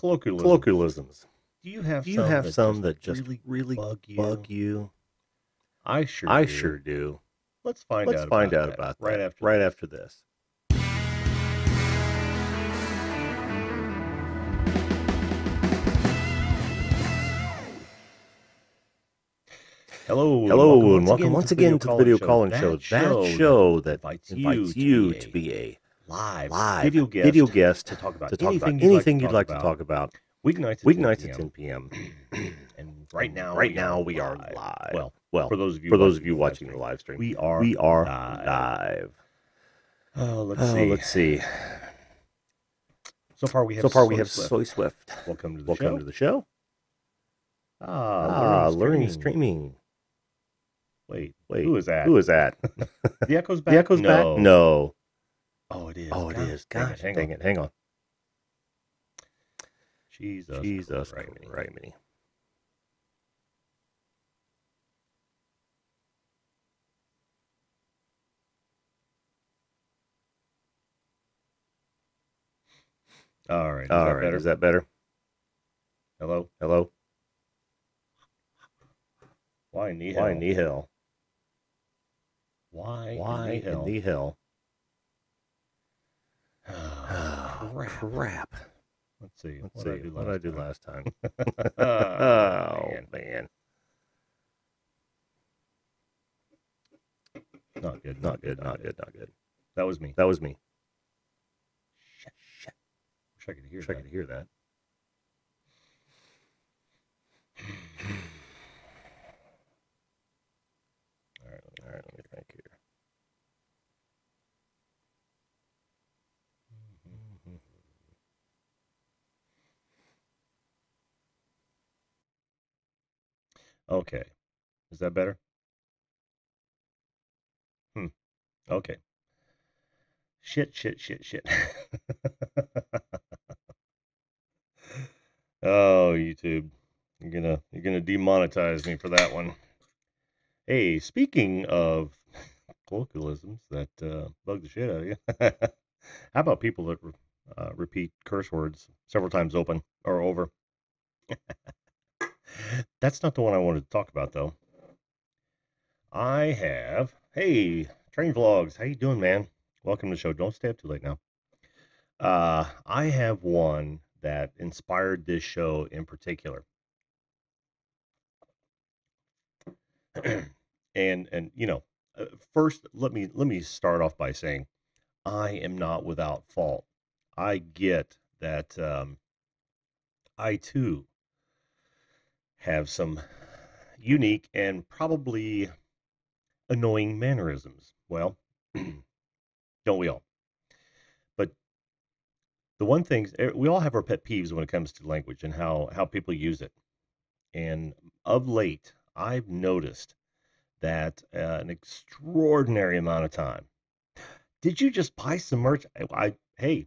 Colloquialisms. Do you have Do you have some that just really really bug you? you? I sure I do. sure do. Let's find Let's out find about out that about right that after right this. after this. Hello, and welcome once again to the video call-in show. That show that invites invites you to be a live live video guest to talk about anything you'd like to talk about. Weeknights at 10 Weeknights p.m. at 10 p.m. And right now we are live. Well, for those of you watching the live stream, we are are live. live. Let's see. So far we have Soy Swift. Welcome to the show. Learning streaming. Wait, Who is that? The echo's back? The echo's back? No. Oh, it is. It is. Gosh, dang it. Hang on. Jesus Christ. All right. Is that better? Hello? Why in the hell? Why in the hell? Crap. Let's see. What did I do last time? Oh, man. Not good. That was me. Shit. Wish I could hear that. All right, let me think here. Okay. Is that better? Okay. Shit. Oh, YouTube. You're gonna demonetize me for that one. Hey, speaking of colloquialisms that bug the shit out of you, how about people that repeat curse words several times over? That's not the one I wanted to talk about, though. Hey, Train Vlogs, how you doing, man? Welcome to the show. Don't stay up too late now. I have one that inspired this show in particular. and first let me start off by saying I am not without fault. I get that I too have some unique and probably annoying mannerisms. Well, don't we all? But the one thing, we all have our pet peeves when it comes to language and how people use it. And of late, I've noticed that an extraordinary amount of time. Did you just buy some merch? Hey,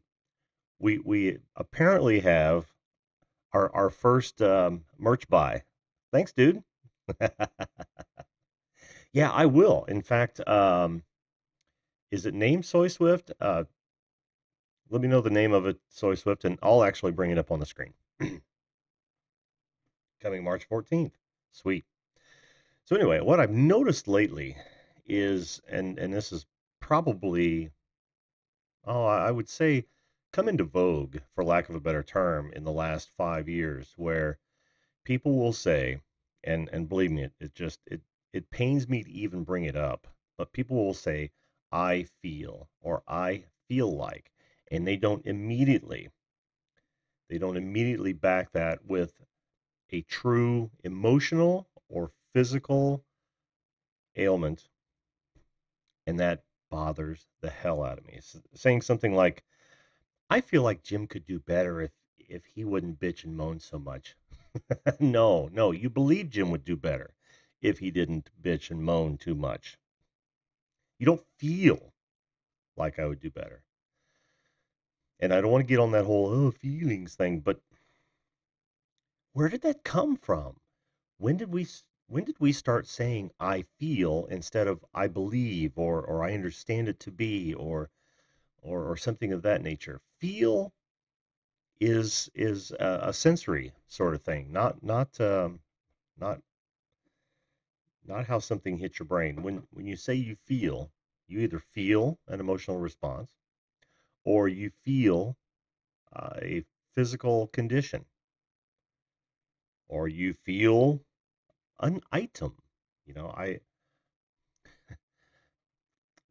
we apparently have our first merch buy. Thanks, dude. Yeah, I will. In fact, is it named Soy Swift? Let me know the name of it, Soy Swift, and I'll actually bring it up on the screen. Coming March 14th. Sweet. So anyway, what I've noticed lately is, and this is probably, I would say, come into vogue, for lack of a better term, in the last 5 years, where people will say, and believe me, it pains me to even bring it up, but people will say, I feel, or I feel like, and they don't immediately back that with a true emotional or physical ailment, and that bothers the hell out of me. Saying something like, I feel like Jim could do better if he wouldn't bitch and moan so much. No, you believe Jim would do better if he didn't bitch and moan too much. You don't feel like I would do better. And I don't want to get on that whole feelings thing, but where did that come from? When did we start saying I feel instead of I believe or I understand it to be or something of that nature? Feel is a sensory sort of thing, not not how something hits your brain. When you say you feel, you either feel an emotional response or you feel a physical condition or you feel an item. You know, I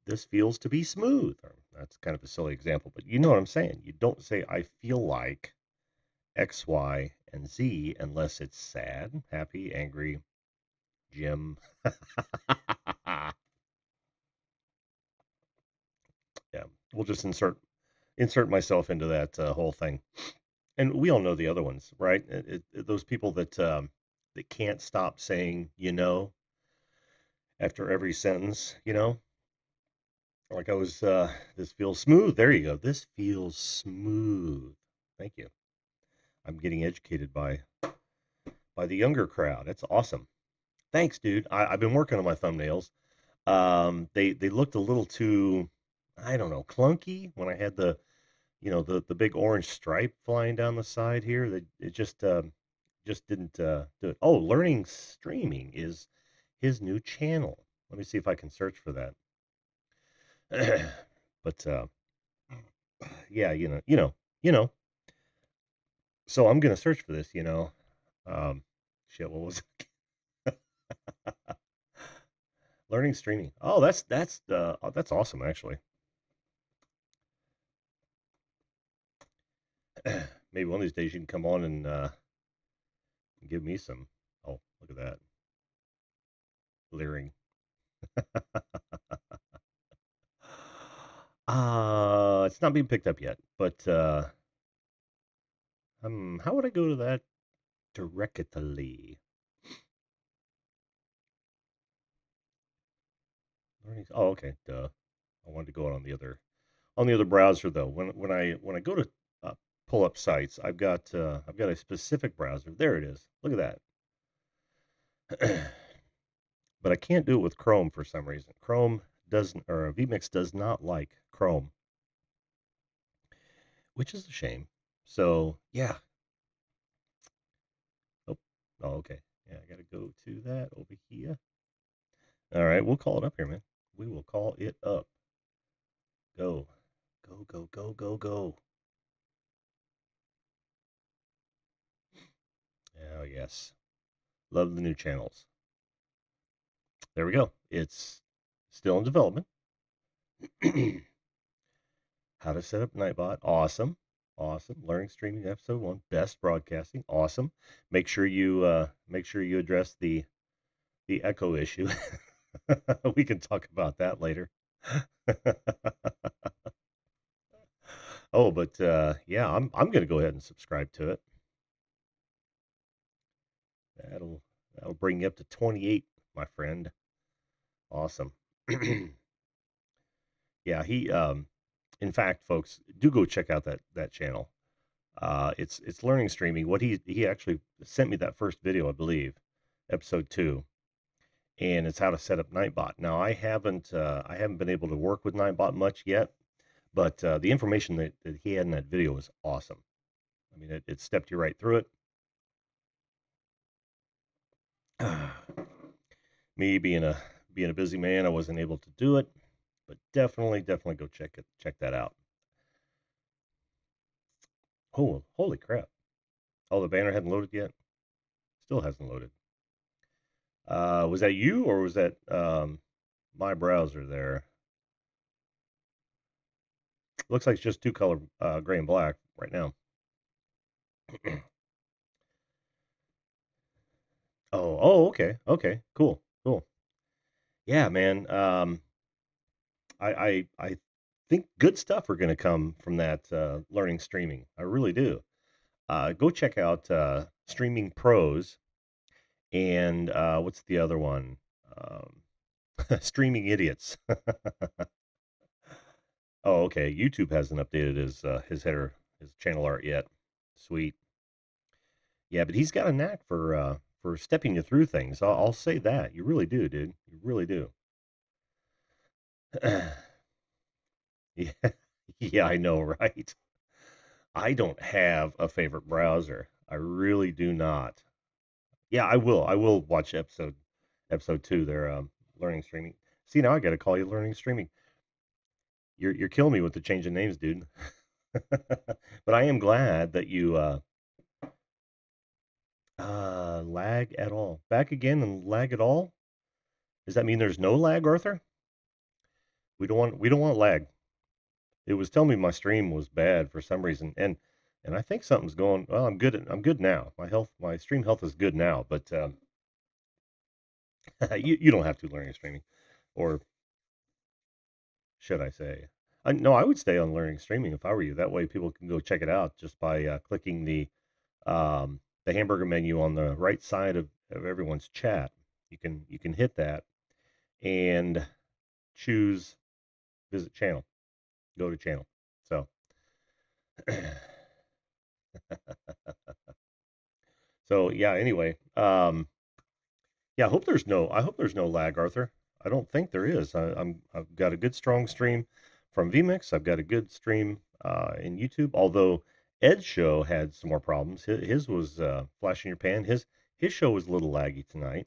this feels to be smooth. Or that's kind of a silly example, but you know what I'm saying. You don't say I feel like X, Y, and Z unless it's sad, happy, angry, Jim. Yeah, we'll just insert myself into that whole thing. And we all know the other ones, right? Those people that can't stop saying, after every sentence, like I was, this feels smooth. There you go. This feels smooth. Thank you. I'm getting educated by the younger crowd. That's awesome. Thanks, dude. I've been working on my thumbnails. They looked a little too, I don't know, clunky when I had the big orange stripe flying down the side here. That it just didn't do it. Oh, learning streaming is his new channel. Let me see if I can search for that. But yeah, you know. So I'm gonna search for this. Um, shit, what was it? Learning streaming. Oh, that's awesome actually. Maybe one of these days you can come on and give me some. Oh, look at that leering. It's not being picked up yet, but how would I go to that directly? Oh, okay, duh. I wanted to go out on the other browser though. When I go to pull up sites, I've got a specific browser. There it is. Look at that. But I can't do it with Chrome for some reason. Chrome doesn't, or vMix does not like Chrome, which is a shame. So yeah. Oh, oh, okay. Yeah, I gotta go to that over here. All right, we'll call it up here, man. We will call it up. Go, go, go, go, go, go. Oh yes, love the new channels. There we go. It's still in development. How to set up Nightbot. Awesome. Awesome. Learning streaming episode 1. Best broadcasting. Awesome. Make sure you address the echo issue. We can talk about that later. Oh, but yeah, I'm gonna go ahead and subscribe to it. That'll bring you up to 28, my friend. Awesome. Yeah, in fact, folks, do go check out that channel. It's learning streaming. What he actually sent me that first video, I believe, episode 2, and it's how to set up Nightbot. Now, I haven't been able to work with Nightbot much yet, but the information that he had in that video was awesome. I mean, it stepped you right through it. Me being a busy man, I wasn't able to do it, but definitely go check that out. Oh, holy crap! Oh, the banner hadn't loaded yet. Still hasn't loaded. Was that you or was that my browser there? Looks like it's just two color, gray and black right now. Oh, okay, cool. Yeah, man. I think good stuff are going to come from that learning streaming. I really do. Go check out Streaming Pros and what's the other one? Streaming Idiots. Oh, okay. YouTube hasn't updated his header, his channel art yet. Sweet. Yeah, but he's got a knack for stepping you through things. I'll say that. You really do, dude. You really do. Yeah, yeah, I know, right? I don't have a favorite browser. I really do not. Yeah, I will. I will watch episode 2 there, learning streaming. See, now I gotta call you learning streaming. You're killing me with the change of names, dude. But I am glad that you lag at all. Back again and lag at all? Does that mean there's no lag, Arthur? We don't want lag. It was telling me my stream was bad for some reason, and I think something's going. Well, I'm good now. My stream health is good now. But you don't have to learning streaming, or should I say? No, I would stay on learning streaming if I were you. That way, people can go check it out just by clicking the hamburger menu on the right side of everyone's chat. You can hit that and choose visit channel, go to channel. So so yeah. Anyway, yeah. I hope there's no lag, Arthur. I don't think there is. I've got a good strong stream from vmix. I've got a good stream in YouTube. Although Ed's show had some more problems. His was flash in your pan. His show was a little laggy tonight.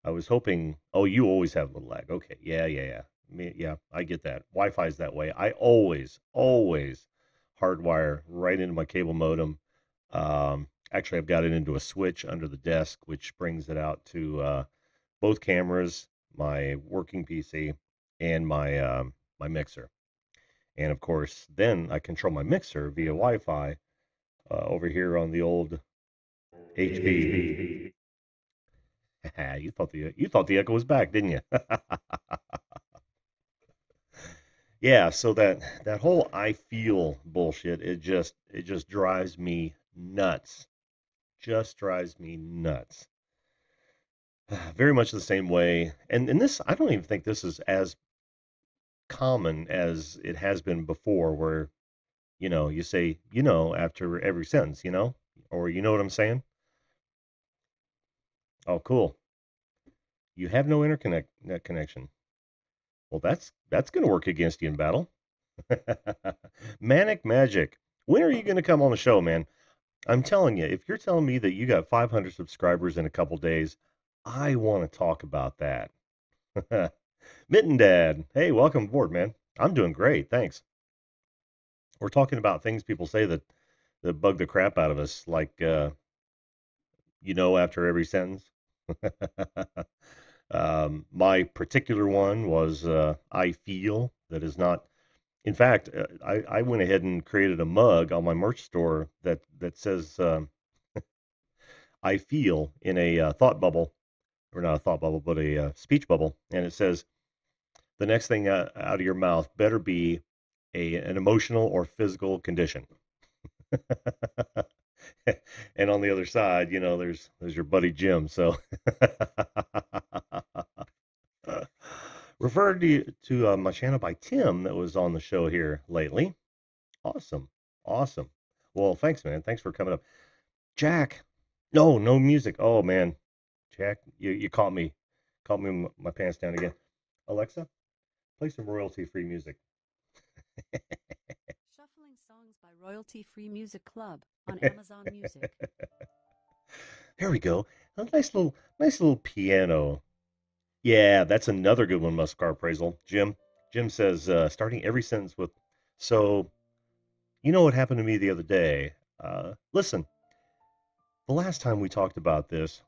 I was hoping. Oh, you always have a little lag. Okay, yeah, yeah, yeah. Yeah, I get that. Wi-Fi's that way. I always hardwire right into my cable modem. Actually, I've got it into a switch under the desk, which brings it out to both cameras, my working PC, and my mixer. And of course, then I control my mixer via Wi-Fi over here on the old HB. You thought the echo was back, didn't you? Yeah, so that whole I feel bullshit, it just drives me nuts. Just drives me nuts. Very much the same way. And this, I don't even think this is as common as it has been before, where you say after every sentence, or you know what I'm saying? Oh, cool. You have no interconnect net connection. Well, that's going to work against you in battle. Manic Magic. When are you going to come on the show, man? I'm telling you, if you're telling me that you got 500 subscribers in a couple days, I want to talk about that. Mitten Dad, hey, welcome aboard, man. I'm doing great, thanks. We're talking about things people say that bug the crap out of us, like after every sentence. My particular one was I feel that is not. In fact, I went ahead and created a mug on my merch store that says I feel in a thought bubble, or not a thought bubble, but a speech bubble, and it says the next thing out of your mouth better be an emotional or physical condition. And on the other side, there's your buddy Jim. So referred to my channel by Tim that was on the show here lately. Awesome, awesome. Well, thanks, man. Thanks for coming up, Jack. No music. Oh man, Jack, you caught me my pants down again. Alexa, play some royalty-free music. Shuffling songs by Royalty Free Music Club on Amazon Music. There we go. A nice little piano. Yeah, that's another good one, Muscar appraisal. Jim says, starting every sentence with, so, you know what happened to me the other day? Listen, the last time we talked about this,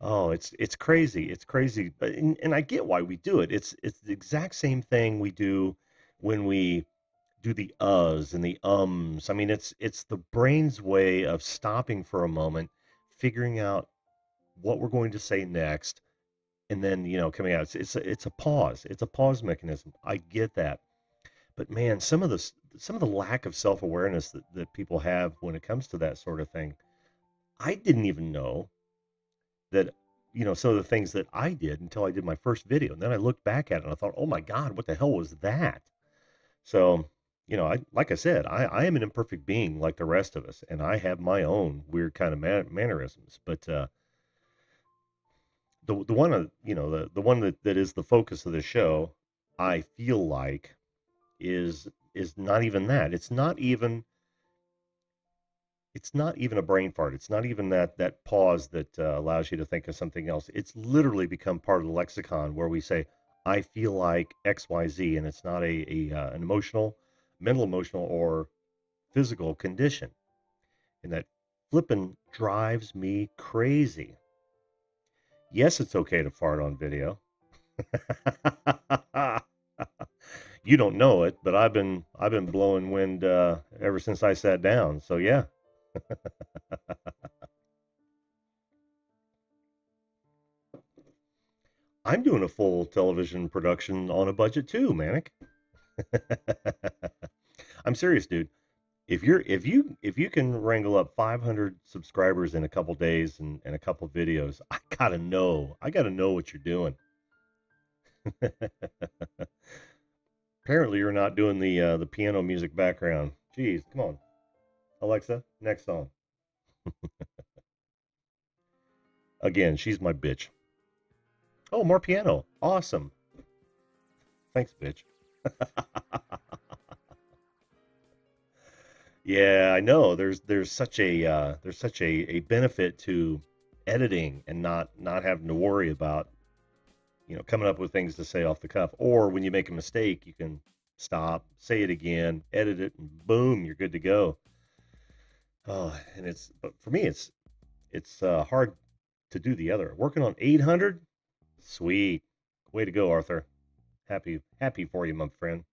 oh, it's crazy. It's crazy. And I get why we do it. It's the exact same thing we do when we do the uhs and the ums. I mean, it's the brain's way of stopping for a moment, figuring out what we're going to say next, and then coming out. It's a pause. It's a pause mechanism. I get that, but man, some of the lack of self awareness that people have when it comes to that sort of thing. I didn't even know that some of the things that I did until I did my first video, and then I looked back at it and I thought, oh my god, what the hell was that? So I like I said, I am an imperfect being like the rest of us, and I have my own weird kind of mannerisms. But the one the one that is the focus of the show, I feel like is not even that. It's not even a brain fart. It's not even that pause that allows you to think of something else. It's literally become part of the lexicon where we say, "I feel like X, Y, Z," and it's not an emotional, mental, emotional, or physical condition, and that flipping drives me crazy. Yes, it's okay to fart on video. You don't know it, but I've been blowing wind ever since I sat down. So yeah. I'm doing a full television production on a budget too, Manic. I'm serious, dude. If you can wrangle up 500 subscribers in a couple days and a couple videos, I gotta know what you're doing. Apparently, you're not doing the piano music background. Jeez, come on, Alexa, next song. Again, she's my bitch. Oh, more piano. Awesome. Thanks, bitch. Yeah, I know. There's such a benefit to editing and not having to worry about, coming up with things to say off the cuff. Or when you make a mistake, you can stop, say it again, edit it, and boom, you're good to go. Oh, but for me, it's hard to do the other. Working on 800, sweet, way to go, Arthur. Happy for you, my friend.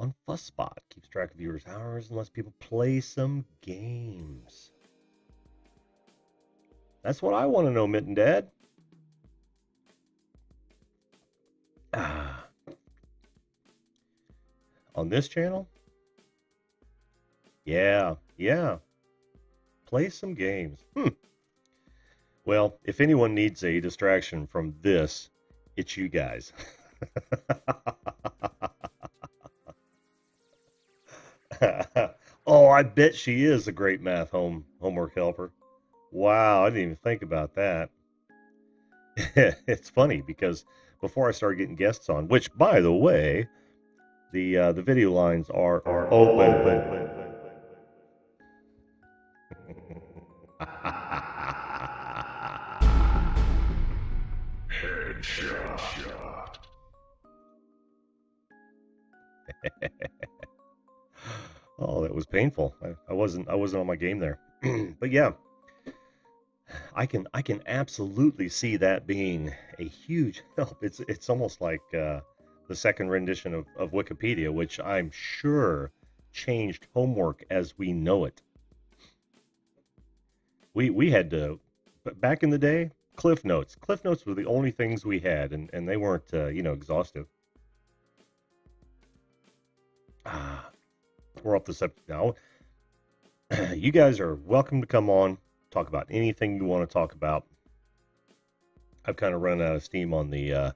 On FuzzSpot, keeps track of viewers' hours and lets people play some games. That's what I want to know, Mitten Dad. Ah, on this channel? Yeah. Play some games. Well, if anyone needs a distraction from this, it's you guys. Oh, I bet she is a great math homework helper. Wow, I didn't even think about that. It's funny because before I started getting guests on, which by the way, the video lines are open. Headshot. Oh, that was painful. I wasn't on my game there. But yeah, I can absolutely see that being a huge help. It's almost like the second rendition of Wikipedia, which I'm sure changed homework as we know it. We had to, but back in the day, Cliff Notes. Cliff Notes were the only things we had, and they weren't exhaustive. Ah, we're off the subject now. You guys are welcome to come on, talk about anything you want to talk about. I've kind of run out of steam on the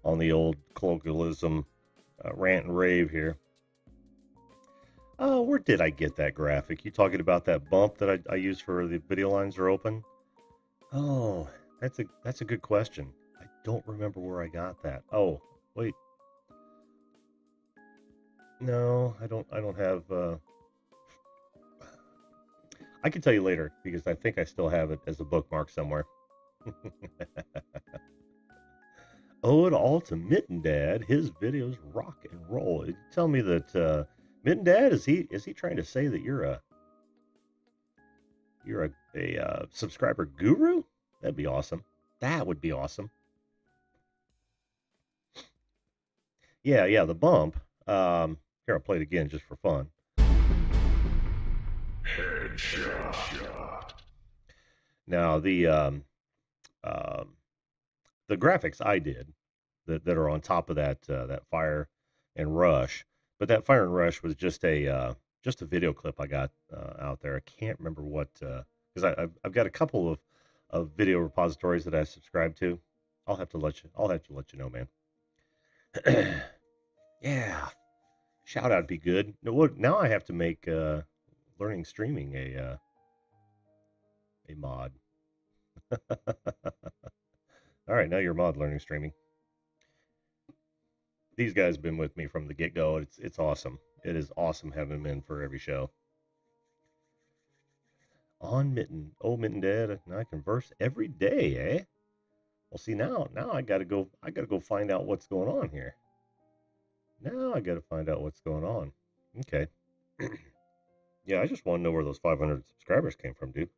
old colloquialism rant and rave here. Oh, where did I get that graphic? You talking about that bump that I use for the video lines are open? Oh, that's a good question. I don't remember where I got that. Oh, wait. No, I don't have I can tell you later because I think I still have it as a bookmark somewhere. Owe it all to Mitten Dad. His videos rock and roll. You tell me that Mitten Dad is he trying to say that you're a subscriber guru? That'd be awesome. That would be awesome. Yeah, the bump. Here I'll play it again just for fun. Headshot. Now the graphics I did that are on top of that Fire and Rush, but that Fire and Rush was just a video clip I got out there. I can't remember what because I've got a couple of video repositories that I subscribe to. I'll have to let you know, man. Yeah, shout out be good. No, what now? I have to make learning streaming a mod. All right, now you're mod learning streaming. these guys have been with me from the get-go. It's awesome. It is awesome having them in for every show. On Mitten, old Mitten Dad, and I converse every day, eh? Well, see, now I gotta go find out what's going on here. Now I gotta find out what's going on. Okay. Yeah, I just want to know where those 500 subscribers came from, dude.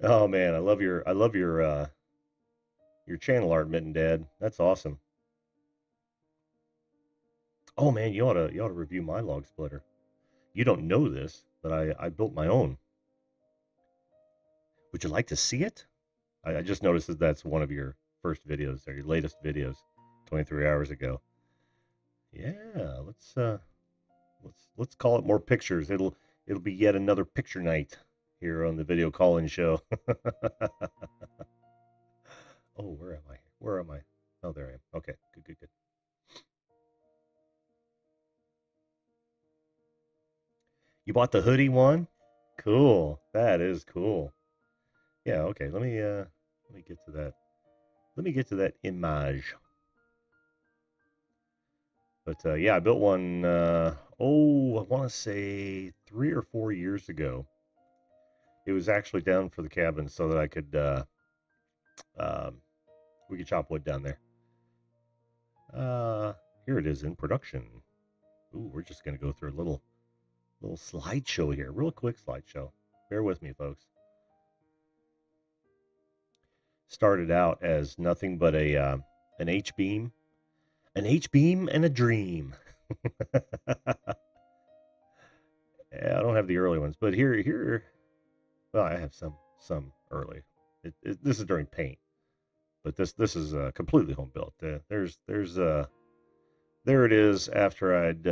Oh man, I love your channel art, Mitten Dad. That's awesome. Oh man, you ought to review my log splitter. You don't know this, but I built my own. Would you like to see it? I just noticed that that's one of your first videos, or your latest videos, 23 hours ago. Yeah, let's call it more pictures. It'll be yet another picture night here on the video call-in show. Oh, where am I? Where am I? Oh, there I am. Okay, good. You bought the hoodie one? Cool. That is cool. Yeah, okay. Let me get to that. Let me get to that image. But yeah, I built one I want to say 3 or 4 years ago. It was actually down for the cabin so that I could we could chop wood down there. Here it is in production. Ooh, we're just gonna go through a little slideshow here, real quick slideshow. Bear with me, folks. Started out as nothing but an H-beam, and a dream. Yeah, I don't have the early ones, but here, well, I have some early. This is during paint, but this is completely home built. There it is after I'd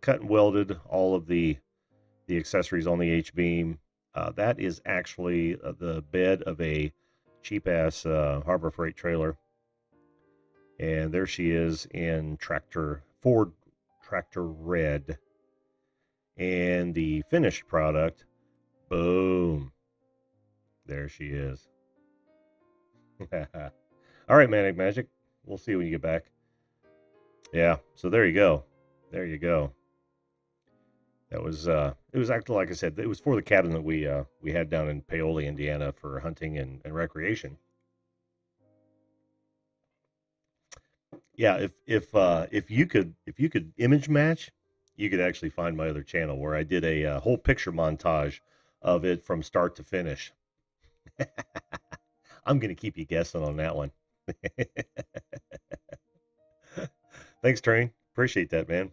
cut and welded all of the accessories on the H-beam. That is actually the bed of a cheap-ass Harbor Freight trailer. And there she is in Ford Tractor Red. And the finished product, boom. There she is. All right, Manic Magic. We'll see you when you get back. Yeah, so there you go. There you go. That was it was actually, like I said, it was for the cabin that we had down in Paoli, Indiana, for hunting and recreation. Yeah, if you could image match, you could actually find my other channel where I did a whole picture montage of it from start to finish. I'm gonna keep you guessing on that one. Thanks, Train. Appreciate that, man.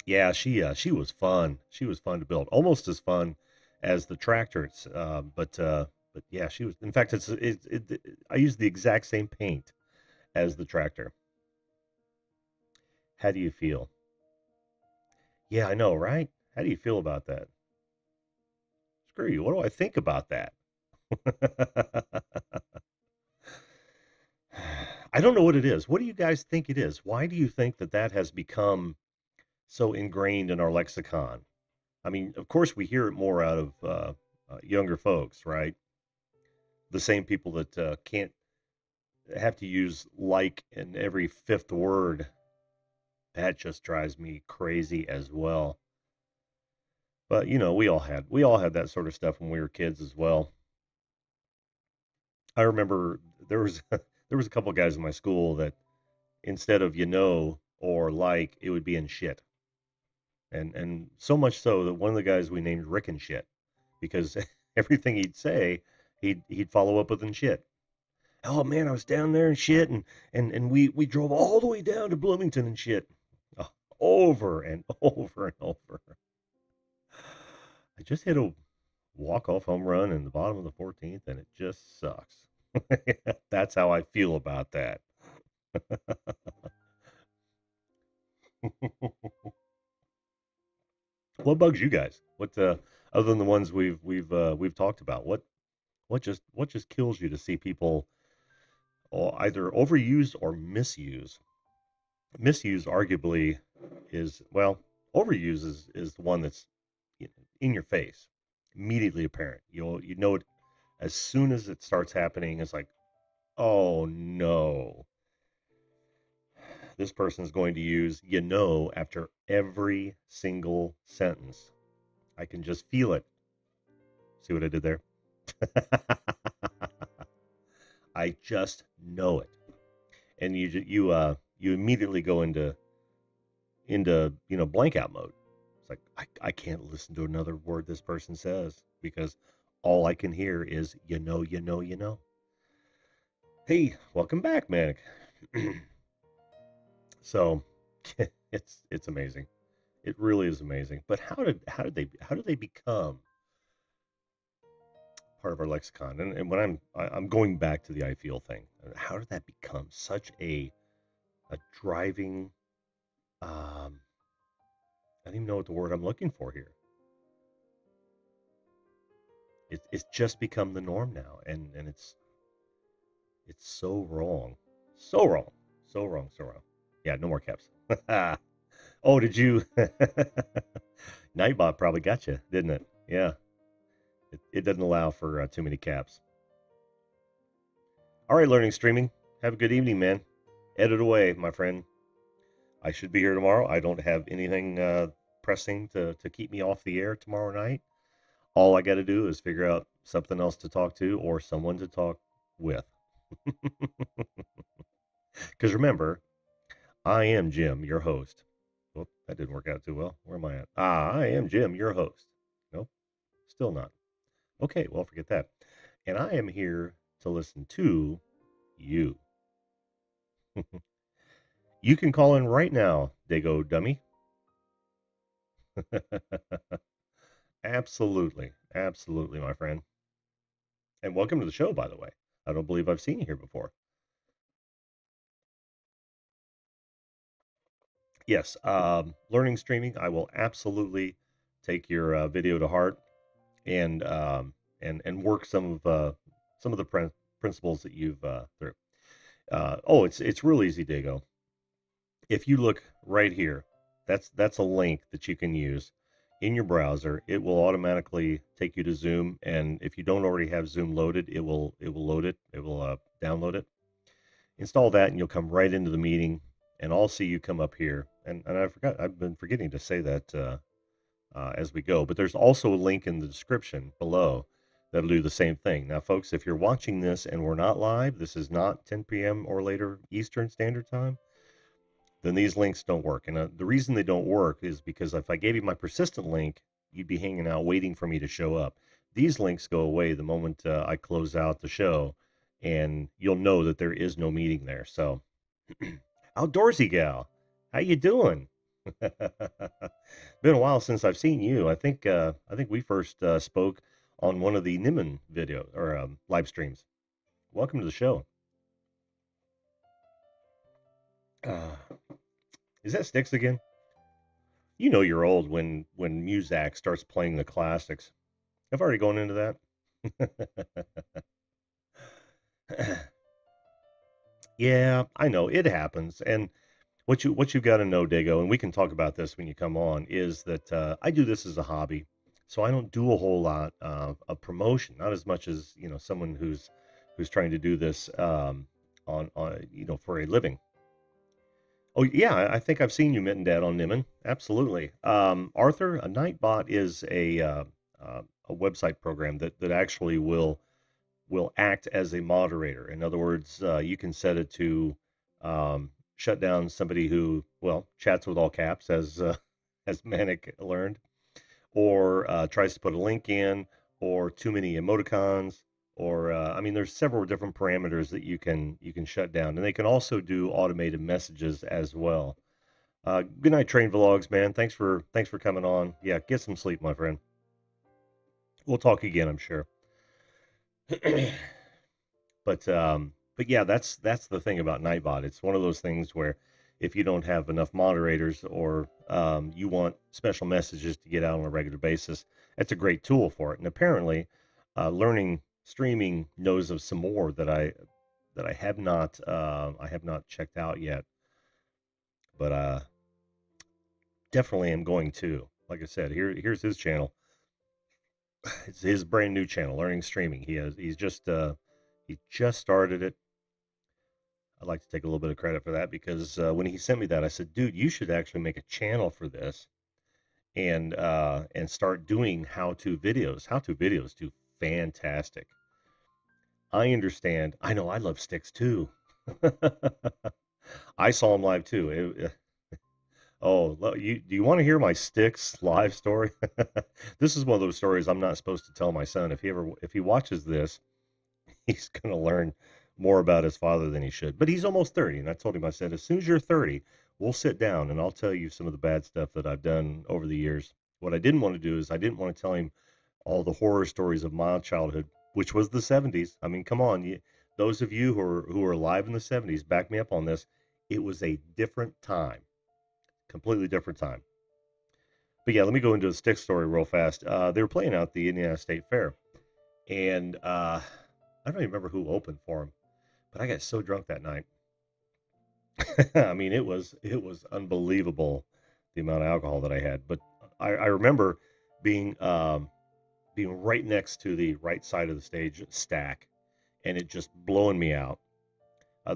Yeah, she was fun. She was fun to build, almost as fun as the tractors. But yeah, she was. In fact, I used the exact same paint as the tractor. How do you feel? Yeah, I know, right? How do you feel about that? Screw you. What do I think about that? I don't know what it is. What do you guys think it is? Why do you think that has become so ingrained in our lexicon? I mean, of course, we hear it more out of younger folks, right? The same people that can't have to use like in every fifth word. That just drives me crazy as well. But you know, we all had that sort of stuff when we were kids as well. I remember there was there was a couple of guys in my school that instead of or like, it would be in shit. And so much so that one of the guys we named Rick and Shit, because everything he'd say, he'd follow up with in shit. Oh man, I was down there and shit, and we drove all the way down to Bloomington and shit. Over and over and over. I just hit a walk-off home run in the bottom of the 14th, and it just sucks. That's how I feel about that. What bugs you guys? What other than the ones we've talked about? What just kills you to see people either overuse or misuse? Misuse arguably is, well, overuse is the one that's in your face. Immediately apparent. You know it as soon as it starts happening. It's like, oh no, this person is going to use after every single sentence. I can just feel it. See what I did there? I just know it, and you immediately go into blank out mode. It's like I can't listen to another word this person says because all I can hear is you know. Hey, welcome back, Manic. So it's amazing. It really is amazing. But how did they become part of our lexicon? And when I'm going back to the I feel thing, how did that become such a driving I don't even know what the word I'm looking for here. It's just become the norm now, and it's so wrong, so wrong, so wrong, so wrong. Yeah, no more caps. Oh, did you? Nightbot probably got you, didn't it? Yeah, it doesn't allow for too many caps. All right, learning streaming. Have a good evening, man. Edit away, my friend. I should be here tomorrow. I don't have anything pressing to keep me off the air tomorrow night. All I got to do is figure out something else to talk to or someone to talk with. Because remember, I am Jim, your host. Well, that didn't work out too well. Where am I at? I am Jim, your host. Nope, still not. Okay, well, forget that. And I am here to listen to you. You can call in right now, Dago Dummy. Absolutely. Absolutely, my friend. And welcome to the show, by the way. I don't believe I've seen you here before. Yes, learning streaming. I will absolutely take your video to heart and and work some of the principles that you've through. Oh, it's real easy, Dago. If you look right here, that's a link that you can use in your browser. It will automatically take you to Zoom, and if you don't already have Zoom loaded, it will load it. It will download it. Install that, and you'll come right into the meeting, and I'll see you come up here. And I've been forgetting to say that as we go. But there's also a link in the description below that'll do the same thing. Now, folks, if you're watching this and we're not live, this is not 10 p.m. or later Eastern Standard Time, then these links don't work. And the reason they don't work is because if I gave you my persistent link, you'd be hanging out waiting for me to show up. These links go away the moment I close out the show, and you'll know that there is no meeting there. So, outdoorsy gal, how you doing? Been a while since I've seen you. I think we first spoke on one of the Niman video or live streams. Welcome to the show. Uh, is that Sticks again? You know you're old when Muzak starts playing the classics. I've already gone into that. Yeah, I know it happens. And what you've got to know, Dago, and we can talk about this when you come on, is that I do this as a hobby, so I don't do a whole lot of promotion, not as much as someone who's trying to do this on for a living. Oh yeah, I think I've seen you, Mitten Dad, on Nimmin. Absolutely. Arthur, a Nightbot is a website program that actually will act as a moderator. In other words, you can set it to shut down somebody who, well, chats with all caps, as as Manic learned, or tries to put a link in, or too many emoticons, or I mean, there's several different parameters that you can shut down, and they can also do automated messages as well. Good night, Train Vlogs, man. Thanks for coming on. Yeah, get some sleep, my friend. We'll talk again, I'm sure. But yeah, that's the thing about Nightbot. It's one of those things where if you don't have enough moderators or you want special messages to get out on a regular basis, that's a great tool for it. And apparently, learning streaming knows of some more that I have not checked out yet, but definitely am going to. Like I said, here's his channel. It's his brand new channel, Learning Streaming. He's just he just started it. I'd like to take a little bit of credit for that because when he sent me that, I said, "Dude, you should actually make a channel for this and start doing how-to videos. How-to videos do fantastic." I understand. I know I love sticks too. I saw him live too. Oh, do you want to hear my sticks live story? This is one of those stories I'm not supposed to tell my son. If he watches this, he's going to learn more about his father than he should. But he's almost 30, and I told him, I said, as soon as you're 30, we'll sit down and I'll tell you some of the bad stuff that I've done over the years. What I didn't want to do is I didn't want to tell him all the horror stories of my childhood, which was the 70s. I mean, come on, those of you who are alive in the 70s, back me up on this. It was a different time, completely different time. But yeah, let me go into a stick story real fast. They were playing out the Indiana State Fair, and I don't even remember who opened for them, but I got so drunk that night. I mean, it was unbelievable the amount of alcohol that I had. But I remember being being right next to the right side of the stage stack, and it just blowing me out.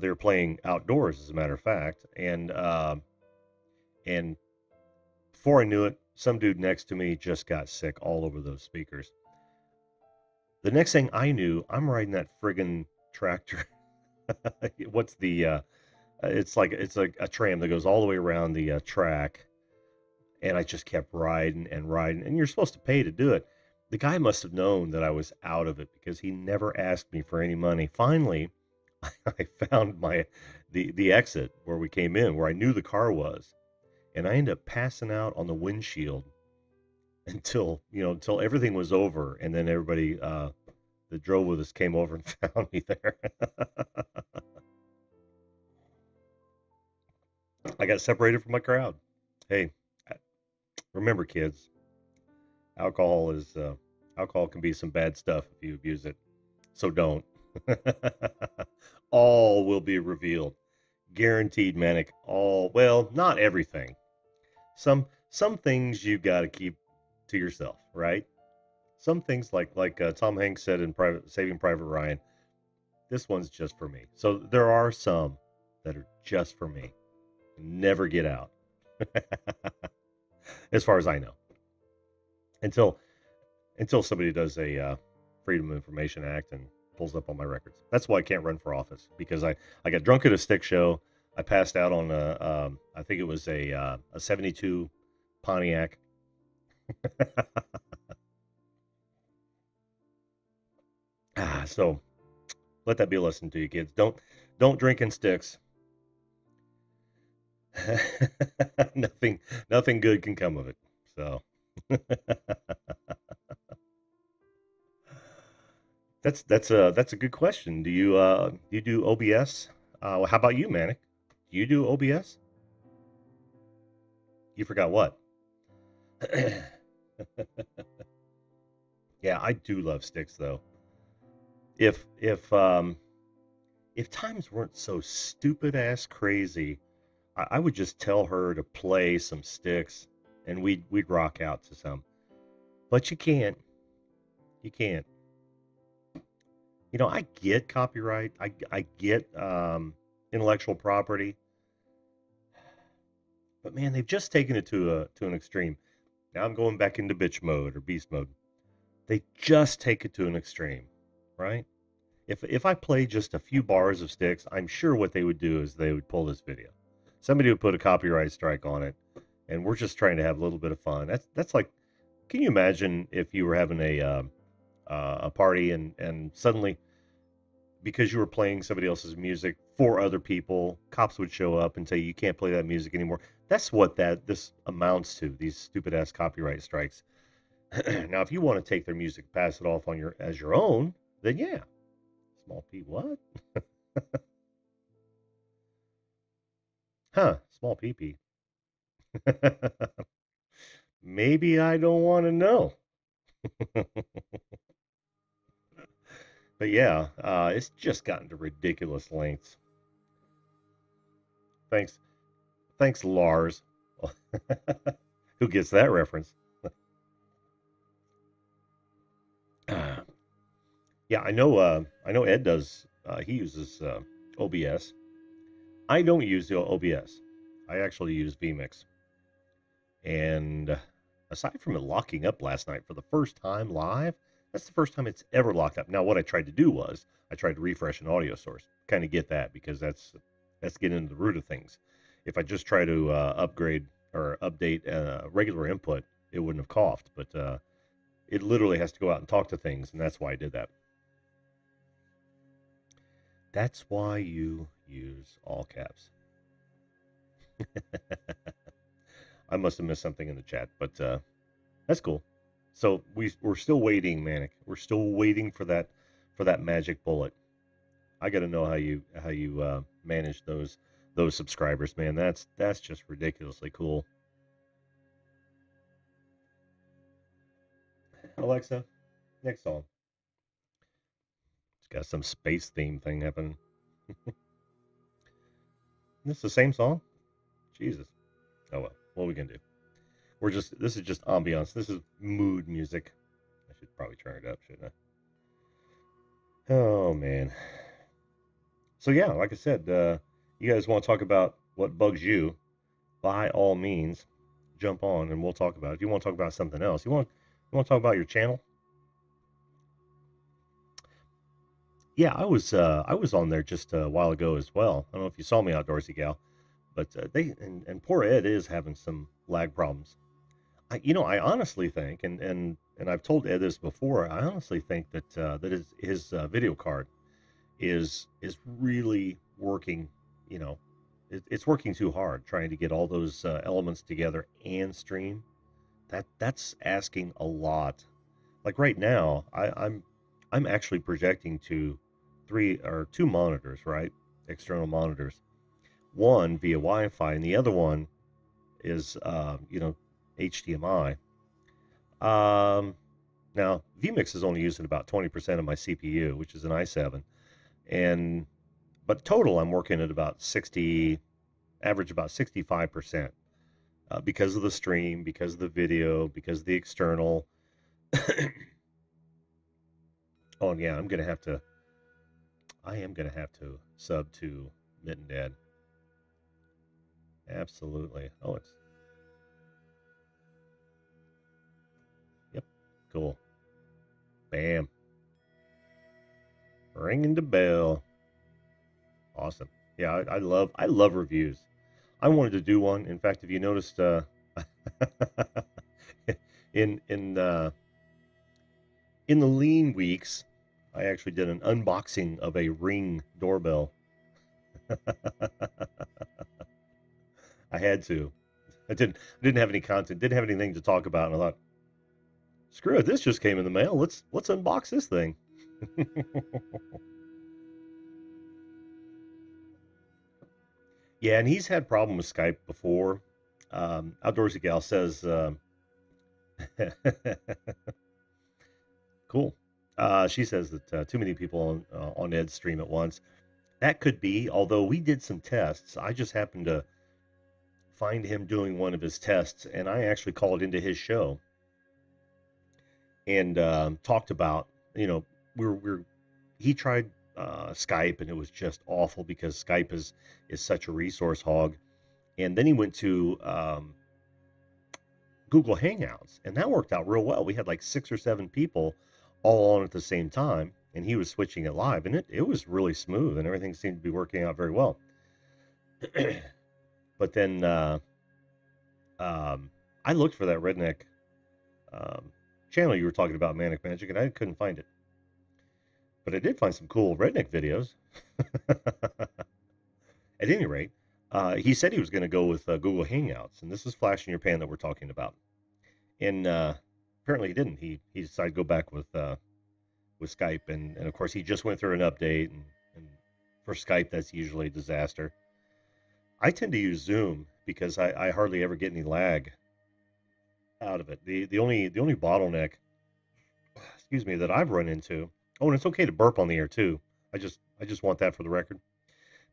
They were playing outdoors, as a matter of fact, and before I knew it, some dude next to me just got sick all over those speakers. The next thing I knew, I'm riding that friggin' tractor. What's the it's like a tram that goes all the way around the track, and I just kept riding and riding. And you're supposed to pay to do it. The guy must have known that I was out of it because he never asked me for any money. Finally, I found the exit where we came in, where I knew the car was, and I ended up passing out on the windshield until everything was over, and then everybody that drove with us came over and found me there. I got separated from my crowd. Hey, remember, kids, alcohol is alcohol can be some bad stuff if you abuse it. So don't. All will be revealed. Guaranteed, Manic. All, well, not everything. Some things you got to keep to yourself, right? Some things like Tom Hanks said in Saving Private Ryan, this one's just for me. So there are some that are just for me. Never get out. As far as I know. Until somebody does a Freedom of Information Act and pulls up all my records. That's why I can't run for office, because I got drunk at a stick show. I passed out on I think it was a 72 Pontiac. So let that be a lesson to you, kids. Don't drink in sticks. Nothing good can come of it. So that's a good question. Do you do OBS? Well, how about you, Manic? Do you do OBS? You forgot what? Yeah, I do love sticks though. If if um if times weren't so stupid ass crazy, I would just tell her to play some sticks and we'd rock out to some. But you can't. You can't. I get copyright. I get intellectual property, but man, they've just taken it to an extreme. Now I'm going back into bitch mode or beast mode. They just take it to an extreme, right? If I play just a few bars of sticks, I'm sure what they would do is they would pull this video. Somebody would put a copyright strike on it, and we're just trying to have a little bit of fun. That's like, can you imagine if you were having a party and suddenly, because you were playing somebody else's music for other people, cops would show up and say you can't play that music anymore. That's what this amounts to. These stupid ass copyright strikes. Now, if you want to take their music, pass it off as your own, then yeah. Small P, what? Huh? Small PP. Maybe I don't want to know. But yeah, it's just gotten to ridiculous lengths. Thanks, Lars. Who gets that reference? Yeah, I know. I know Ed does. He uses OBS. I don't use the OBS. I actually use vMix. And aside from it locking up last night for the first time live, that's the first time it's ever locked up. Now, what I tried to do was I tried to refresh an audio source. Kind of get that because that's getting into the root of things. If I just try to upgrade or update regular input, it wouldn't have coughed. But it literally has to go out and talk to things, and that's why I did that. That's why you use all caps. I must have missed something in the chat, but that's cool. So we're still waiting, Manic. We're still waiting for that magic bullet. I got to know how you manage those subscribers, man. That's just ridiculously cool. Alexa, next song. It's got some space theme thing happening. This the same song? Jesus. Oh well. What are we gonna do? This is just ambiance. This is mood music. I should probably turn it up, shouldn't I? Oh man. So yeah, like I said, you guys want to talk about what bugs you? By all means, jump on and we'll talk about it. If you want to talk about something else, you want to talk about your channel? Yeah, I was on there just a while ago as well. I don't know if you saw me, Outdoorsy Gal, but and poor Ed is having some lag problems. I honestly think, and I've told Ed this before. I honestly think that his video card is really working. You know, it's working too hard trying to get all those elements together and stream. That's asking a lot. Like right now, I'm actually projecting to two monitors, right? External monitors. One via Wi-Fi, and the other one is HDMI. Now vMix is only using about 20% of my CPU, which is an i7, but total I'm working at about 60, average about 65%, because of the stream, because of the video, because of the external. Oh yeah, I am gonna have to sub to Mitten Dad. Absolutely. Oh, yep, cool. Bam. Ringing the bell. Awesome. Yeah, I love reviews. I wanted to do one. In fact, if you noticed, in in uh, in the lean weeks, I actually did an unboxing of a Ring doorbell. I had to. I didn't have any content, didn't have anything to talk about, and I thought, screw it, this just came in the mail. Let's unbox this thing. Yeah, and he's had problem with Skype before. Outdoorsy Gal says, cool. She says that too many people on Ed's stream at once. That could be, although we did some tests. I just happened to find him doing one of his tests, and I actually called into his show and talked about, he tried Skype, and it was just awful because Skype is such a resource hog. And then he went to Google Hangouts, and that worked out real well. We had like 6 or 7 people all on at the same time, and he was switching it live, and it was really smooth, and everything seemed to be working out very well. But then I looked for that redneck channel you were talking about, Manic Magic, and I couldn't find it. But I did find some cool redneck videos. At any rate, he said he was going to go with Google Hangouts, and this is flash in your pan that we're talking about. And apparently he didn't. He decided to go back with Skype, and of course he just went through an update, and for Skype that's usually a disaster. I tend to use Zoom because I hardly ever get any lag out of it. The only bottleneck, excuse me, that I've run into. Oh, and it's okay to burp on the air too. I just want that for the record.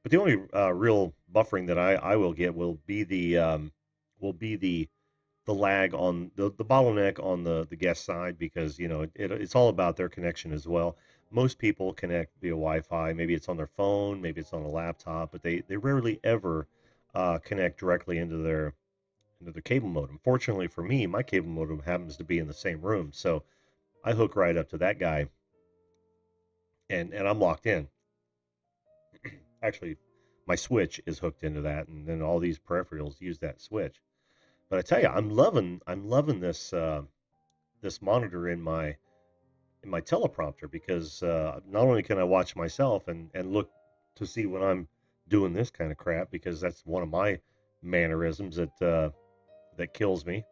But the only real buffering that I will get will be the lag on the bottleneck on the guest side, because it's all about their connection as well. most people connect via Wi-Fi. Maybe it's on their phone, maybe it's on a laptop, but they rarely ever connect directly into the cable modem. Fortunately for me, my cable modem happens to be in the same room, so I hook right up to that guy, and I'm locked in. Actually, my switch is hooked into that, and then all these peripherals use that switch. But I tell you, I'm loving this monitor in my teleprompter because not only can I watch myself and look to see when I'm doing this kind of crap, because that's one of my mannerisms that kills me.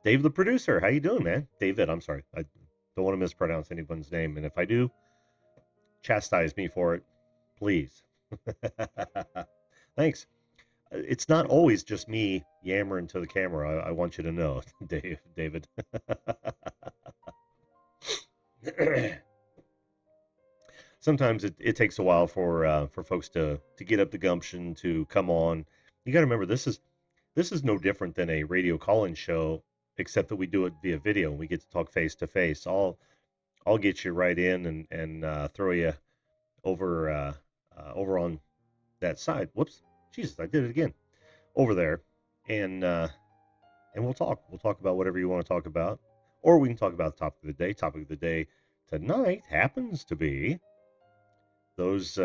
Dave, the producer, how you doing, man? David, I'm sorry, I don't want to mispronounce anyone's name, and if I do, chastise me for it, please. Thanks. It's not always just me yammering to the camera. I want you to know, David. Sometimes it takes a while for folks to get up the gumption to come on. You got to remember, this is no different than a radio call-in show, except that we do it via video and we get to talk face to face. I'll get you right in and throw you over on that side. Whoops, Jesus, I did it again. Over there, and we'll talk. We'll talk about whatever you want to talk about, or we can talk about the topic of the day. Topic of the day tonight happens to be those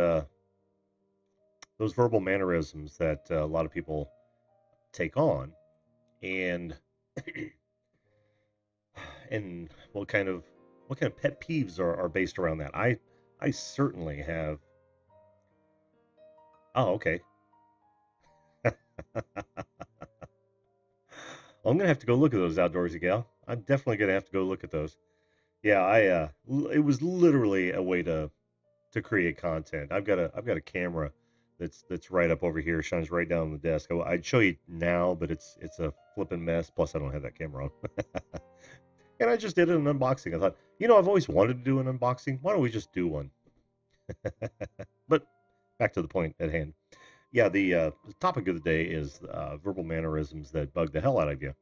verbal mannerisms that a lot of people take on, and and what kind of pet peeves are based around that. I certainly have. Oh, okay. I'm gonna have to go look at those, outdoorsy gal. I'm definitely gonna have to go look at those. Yeah, it was literally a way to create content. I've got a camera that's right up over here, shines right down on the desk. I'd show you now, but it's a flipping mess. Plus, I don't have that camera on. And I just did an unboxing. I thought, I've always wanted to do an unboxing. Why don't we just do one? But back to the point at hand. Yeah, the topic of the day is verbal mannerisms that bug the hell out of you.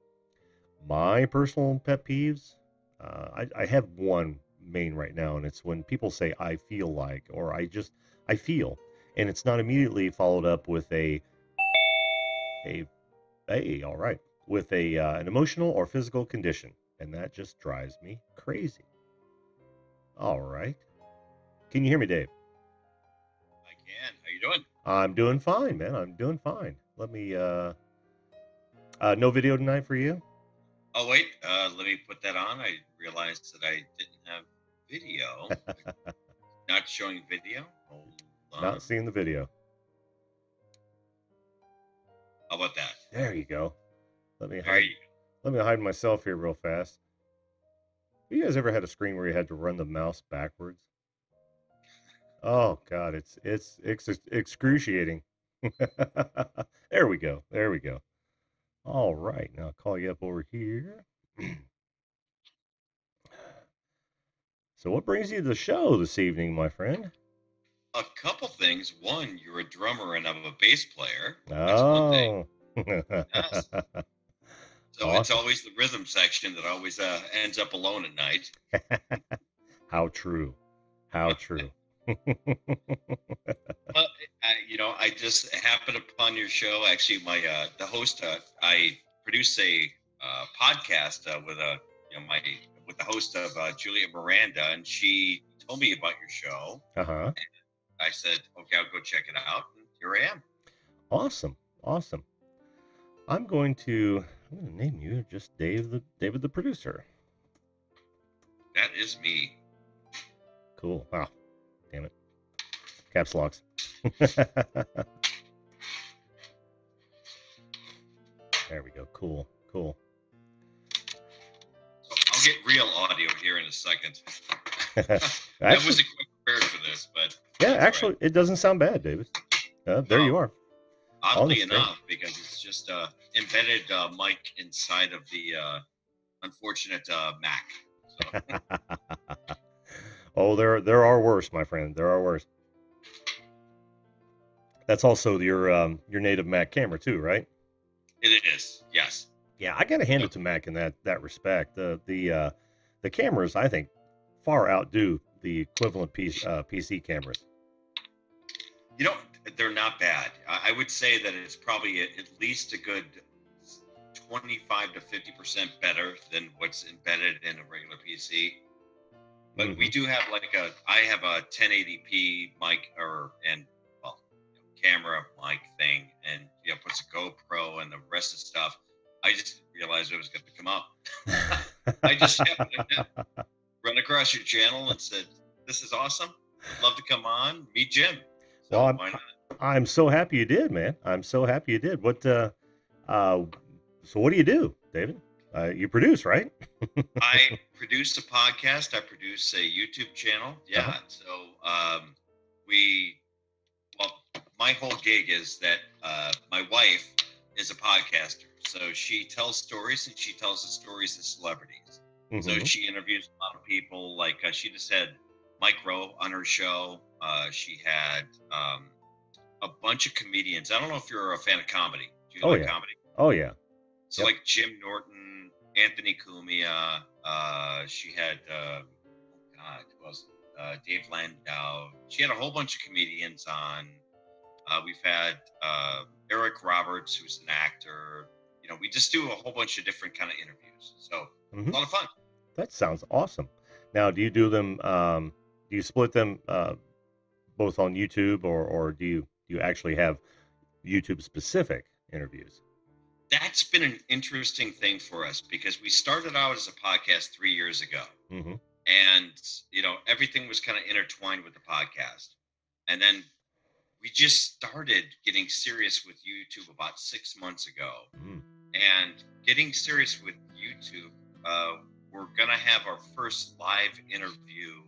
My personal pet peeves, I have one main right now, and it's when people say "I feel like" or I feel," and it's not immediately followed up with a hey, all right, with an emotional or physical condition, and that just drives me crazy. All right, can you hear me, Dave? I can. How you doing? I'm doing fine, man. I'm doing fine. Let me no video tonight for you? Oh wait, let me put that on. I realized that I didn't have video. Not showing video. Hold on. Not seeing the video. How about that? There you go. Let me There hide you go. let me hide myself here real fast. You guys ever had a screen where you had to run the mouse backwards? Oh God, it's excruciating. There we go. There we go. All right, now I'll call you up over here. So what brings you to the show this evening, my friend? A couple things. One, you're a drummer and I'm a bass player. That's one thing. Oh. Yes. So it's Awesome. always the rhythm section that always ends up alone at night. How true. How true. Well, I just happened upon your show. Actually, my the host, I produce a podcast with the host of Julia Miranda, and she told me about your show. Uh-huh. I said, okay, I'll go check it out. And here I am. Awesome. Awesome. I'm going to name you just David the producer. That is me. Cool. Wow. Damn it. Caps locks. There we go. Cool. Cool. So I'll get real audio here in a second. I Actually, wasn't quite prepared for this, but yeah, that's actually, all right. it doesn't sound bad, David. There you are. On the Oddly screen. enough, because it's just embedded mic inside of the unfortunate Mac. So. Oh, there are worse, my friend. There are worse. That's also your native Mac camera too, right? It is, yes. Yeah, I gotta hand it to Mac in that respect. The cameras, I think, far outdo the equivalent PC cameras? You know, they're not bad. I would say that it's probably at least a good 25 to 50% better than what's embedded in a regular PC. But we do have I have a 1080p mic camera mic thing, and puts a GoPro and the rest of the stuff. I just realized it was going to come up. I just happened to run across your channel and said, "This is awesome. I'd love to come on, meet Jim." So Well, why not? I'm so happy you did, man. I'm so happy you did. So what do you do, David? You produce, right? I produce a podcast. I produce a YouTube channel. Yeah. Uh-huh. So my whole gig is that my wife is a podcaster. So she tells stories, and she tells the stories of celebrities. So Mhm. she interviews a lot of people. Like she just had Mike Rowe on her show. She had a bunch of comedians. I don't know if you're a fan of comedy. Do you Oh, like yeah. comedy? Oh, yeah. So Yep. like Jim Norton, Anthony Cumia. She had who else? Dave Landau. She had a whole bunch of comedians on. We've had Eric Roberts, who's an actor. We just do a whole bunch of different kind of interviews. So a Mhm. lot of fun. That sounds awesome. Now, do you do them? Do you split them both on YouTube, or do you actually have YouTube specific interviews? That's been an interesting thing for us because we started out as a podcast 3 years ago. Hmm. And everything was kind of intertwined with the podcast, and then we just started getting serious with YouTube about 6 months ago. Mm. And getting serious with YouTube, we're gonna have our first live interview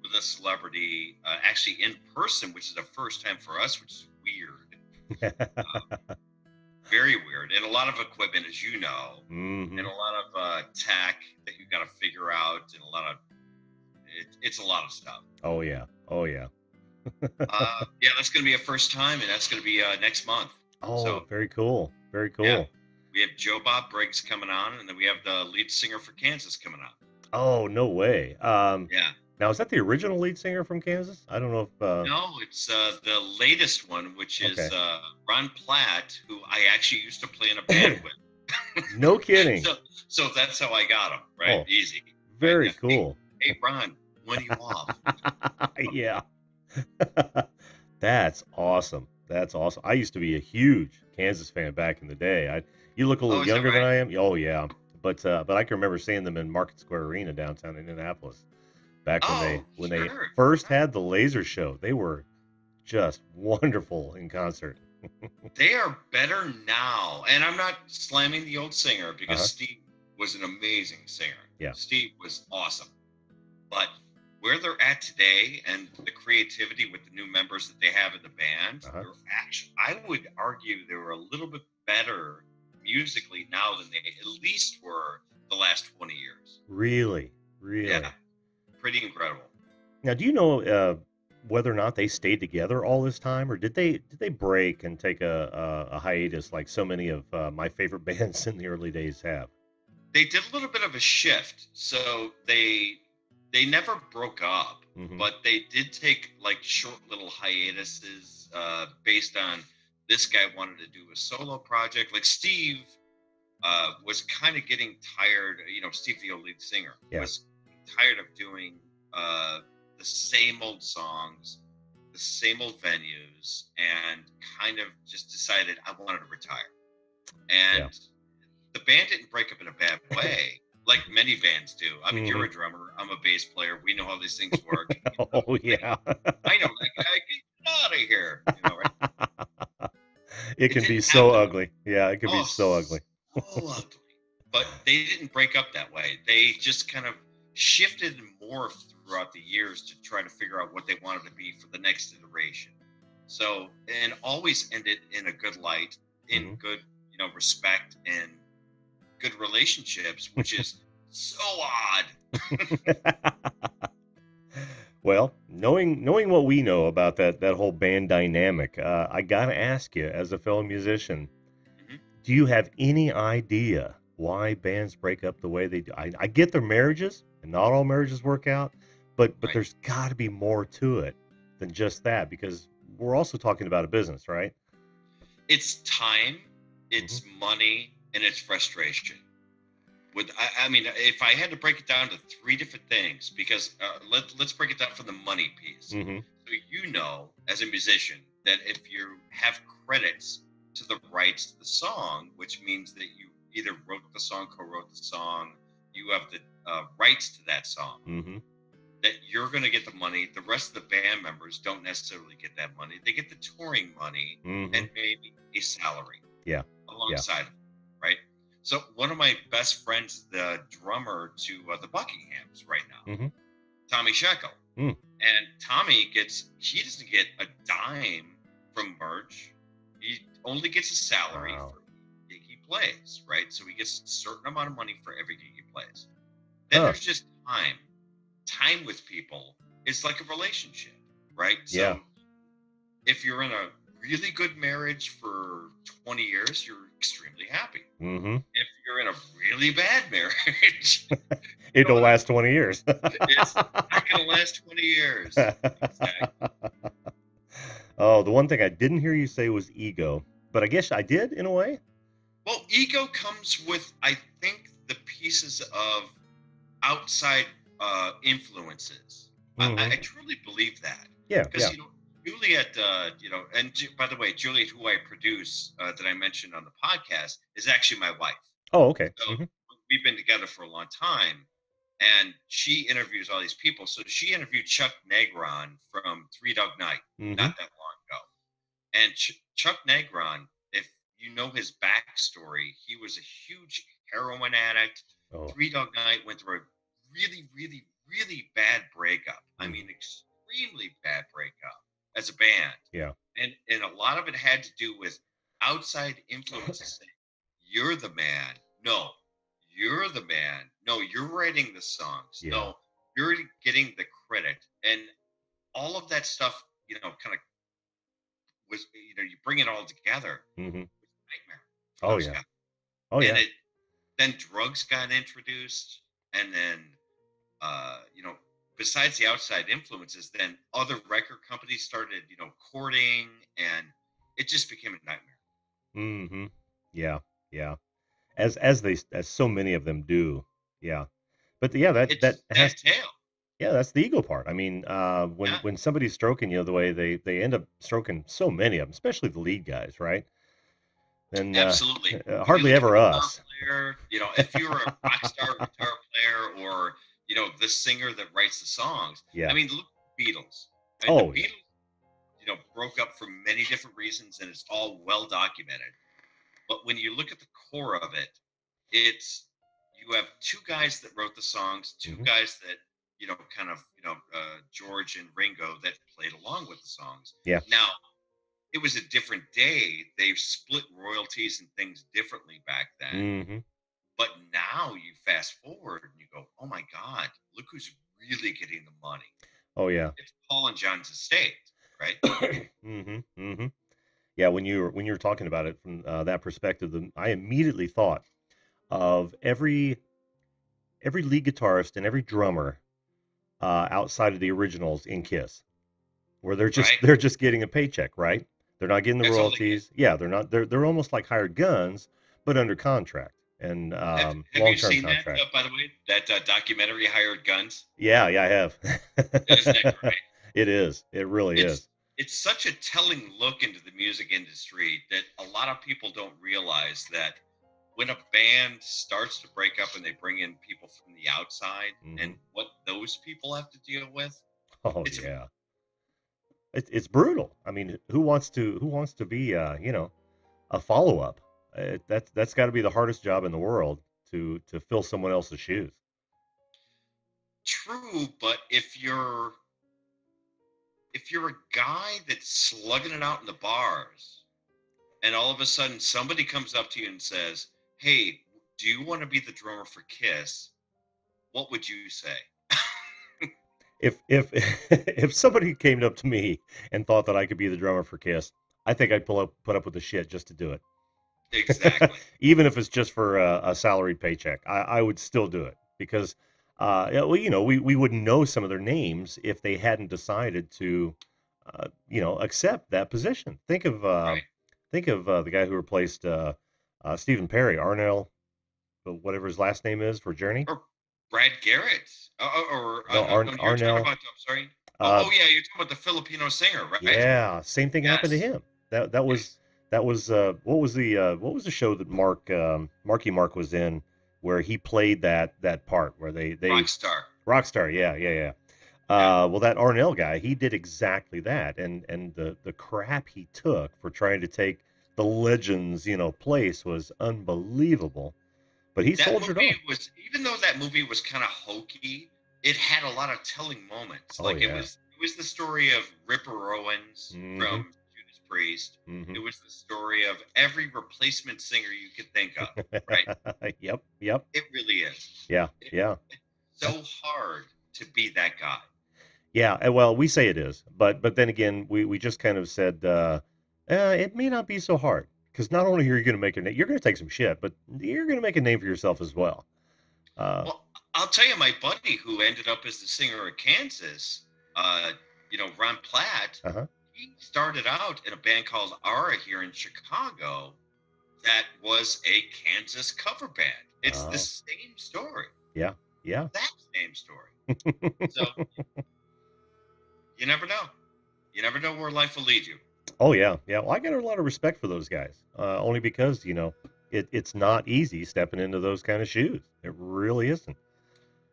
with a celebrity, actually in person, which is the first time for us, which is weird. Very weird, and a lot of equipment, as you know, Mhm. and a lot of tech that you got to figure out, and it's a lot of stuff. Oh, yeah. Oh, yeah. Yeah, that's going to be a first time, and that's going to be next month. Oh, So very cool. Very yeah, cool. we have Joe Bob Briggs coming on, and then we have the lead singer for Kansas coming on. Oh, no way. Yeah, Now, is that the original lead singer from Kansas? I don't know if. no, it's the latest one, which is Okay. Ron Platt, who I actually used to play in a band with. No kidding. So that's how I got him, right? Oh, Easy. very Right? cool. Hey, Ron, when are you off? Yeah. That's awesome. That's awesome. I used to be a huge Kansas fan back in the day. You look a Oh, little is that younger than right? I am. Oh, yeah. But I can remember seeing them in Market Square Arena downtown Indianapolis back Oh, when they sure. first had the laser show. They were just wonderful in concert. They are better now. And I'm not slamming the old singer because Uh-huh. Steve was an amazing singer. Yeah. Steve was awesome. But where they're at today and the creativity with the new members that they have in the band, Uh-huh. they're actually, I would argue they were a little bit better musically now than they at least were the last 20 years. Really, really. Yeah, pretty incredible. Now, do you know whether or not they stayed together all this time, or did they break and take a hiatus like so many of my favorite bands in the early days have? They did a little bit of a shift. So they never broke up, Mhm. but they did take like short little hiatuses based on this guy wanted to do a solo project. Like Steve was kind of getting tired. Steve, the old lead singer, Yeah. was tired of doing the same old songs, the same old venues, and kind of just decided I wanted to retire. And Yeah. the band didn't break up in a bad way, like many bands do. I mean, you're a Mhm. drummer, I'm a bass player. We know how these things work. Oh, yeah. I know that guy. Get out of here. Right? It It can be didn't so happen. ugly. Yeah, it can be Oh, so ugly. so ugly. But they didn't break up that way. They just kind of shifted and morphed throughout the years to try to figure out what they wanted to be for the next iteration. So, and always ended in a good light, in Mhm. good, respect and good relationships, which is so odd. Well, knowing what we know about that whole band dynamic, I gotta ask you, as a fellow musician, Mhm. do you have any idea why bands break up the way they do? I get their marriages, and not all marriages work out, but Right. there's got to be more to it than just that, because we're also talking about a business, right? It's time, Hmm. it's money, and it's frustration. I mean, if I had to break it down to three different things, because let's break it down from the money piece. Hmm. So as a musician, that if you have credits to the rights to the song, which means that you either wrote the song, co-wrote the song, you have the rights to that song, Hmm. that you're going to get the money. The rest of the band members don't necessarily get that money. They get the touring money Hmm. and maybe a salary Yeah. Yeah. alongside of it, right? So one of my best friends is the drummer to the Buckinghams right now, Hmm. Tommy Shekel. Mm. And he doesn't get a dime from merch. He only gets a salary Wow. for the gig he plays, right? So he gets a certain amount of money for every gig he plays. Then Huh. there's just time. Time with people is like a relationship, right? Yeah. So if you're in a really good marriage for 20 years, you're extremely happy. Hmm. If you're in a really bad marriage, It don't last 20 years. it's not going to last 20 years. Exactly. Oh, the one thing I didn't hear you say was ego, but I guess I did in a way. Well, ego comes with, I think, the pieces of outside influences. Hmm. I truly believe that, Yeah. because Yeah. Juliet, and by the way, Juliet, who I produce, that I mentioned on the podcast, is actually my wife. Oh, okay. So Hmm. we've been together for a long time, and she interviews all these people. So she interviewed Chuck Negron from Three Dog Night Hmm. not that long ago. And Chuck Negron, if you know his backstory, he was a huge heroin addict. Oh. Three Dog Night went through a really, really, really bad breakup. I Mhm. mean, extremely bad breakup as a band. Yeah. And a lot of it had to do with outside influences saying, "You're the man." No, you're the man. No, you're writing the songs. Yeah. No, you're getting the credit. And all of that stuff, kind of you bring it all together. Hmm. Nightmare for Oh those yeah. guys. Oh And yeah. then drugs got introduced, and then besides the outside influences, then other record companies started, courting, and it just became a nightmare. Hmm. Yeah. Yeah. As so many of them do. Yeah. But yeah, that It's has, that tail. yeah, that's the ego part. I mean, when Yeah, somebody's stroking you the way they end up stroking so many of them, especially the lead guys, right? Then absolutely. When you hardly look at the ever guitar us. player, if you're a rock star guitar player, or the singer that writes the songs, I Yeah. mean, look at the Beatles. I mean, the Oh yeah. Beatles, broke up for many different reasons, and it's all well documented. But when you look at the core of it, it's you have two guys that wrote the songs, two Hmm. guys that kind of George and Ringo, that played along with the songs. Yeah. Now, it was a different day. They split royalties and things differently back then. Hmm. But now you fast forward and you go, oh my God, look who's really getting the money. Oh yeah. It's Paul and John's estate, right? Hmm. Hmm. Yeah. When you were talking about it from that perspective, I immediately thought of every lead guitarist and every drummer outside of the originals in Kiss, where Right? they're just getting a paycheck, right? They're not getting the That's all they get. royalties. Yeah, they're not. They're almost like hired guns, but under contract and Have long you term seen that, contract. by the way? That documentary, Hired Guns? Yeah, yeah, I have. Isn't that great? It is. It really It's is. it's such a telling look into the music industry that a lot of people don't realize that when a band starts to break up and they bring in people from the outside, Hmm. and what those people have to deal with, Oh it's yeah, it's brutal. I mean, who wants to be a follow up? That's got to be the hardest job in the world to fill someone else's shoes. true. But if you're a guy that's slugging it out in the bars, and all of a sudden somebody comes up to you and says, "Hey, do you want to be the drummer for Kiss?" What would you say? If if somebody came up to me and thought that I could be the drummer for Kiss, I think I'd put up with the shit just to do it. Exactly. Even if it's just for a salaried paycheck, I would still do it because Yeah, well, we wouldn't know some of their names if they hadn't decided to, accept that position. Right. Think of the guy who replaced Stephen Perry, Arnell, whatever his last name is for Journey. Or Brad Garrett. No, No, you're talking Arnell. about. I'm sorry. Uh, Yeah, you're talking about the Filipino singer, right? yeah, same thing happened to Yes. him. That was Yes. what was the show that Marky Mark was in where he played that part where they Rockstar. Rockstar, yeah, yeah, yeah. Yeah. Well, that Arnell guy, he did exactly that, and the crap he took for trying to take the Legends, place was unbelievable. But he That soldiered movie on. was, even though that movie was kind of hokey, it had a lot of telling moments. Oh Like yeah. it was the story of Ripper Owens Mm-hmm. from Judas Priest. Mm-hmm. It was the story of every replacement singer you could think of, right? Yep. Yep. It really is. Yeah. It, Yeah. it's so hard to be that guy. Yeah. Well, we say it is, but then again, we just kind of said it may not be so hard because not only are you going to make a name, you're going to take some shit, but you're going to make a name for yourself as well. Uh, Well, I'll tell you, my buddy who ended up as the singer of Kansas, uh, Ron Platt, uh-huh. he started out in a band called Ara here in Chicago that was a Kansas cover band. It's the Oh, same story, yeah. Yeah. that same story. So you never know. You never know where life will lead you. Oh yeah, yeah. Well, I got a lot of respect for those guys, only because it's not easy stepping into those kind of shoes. It really isn't.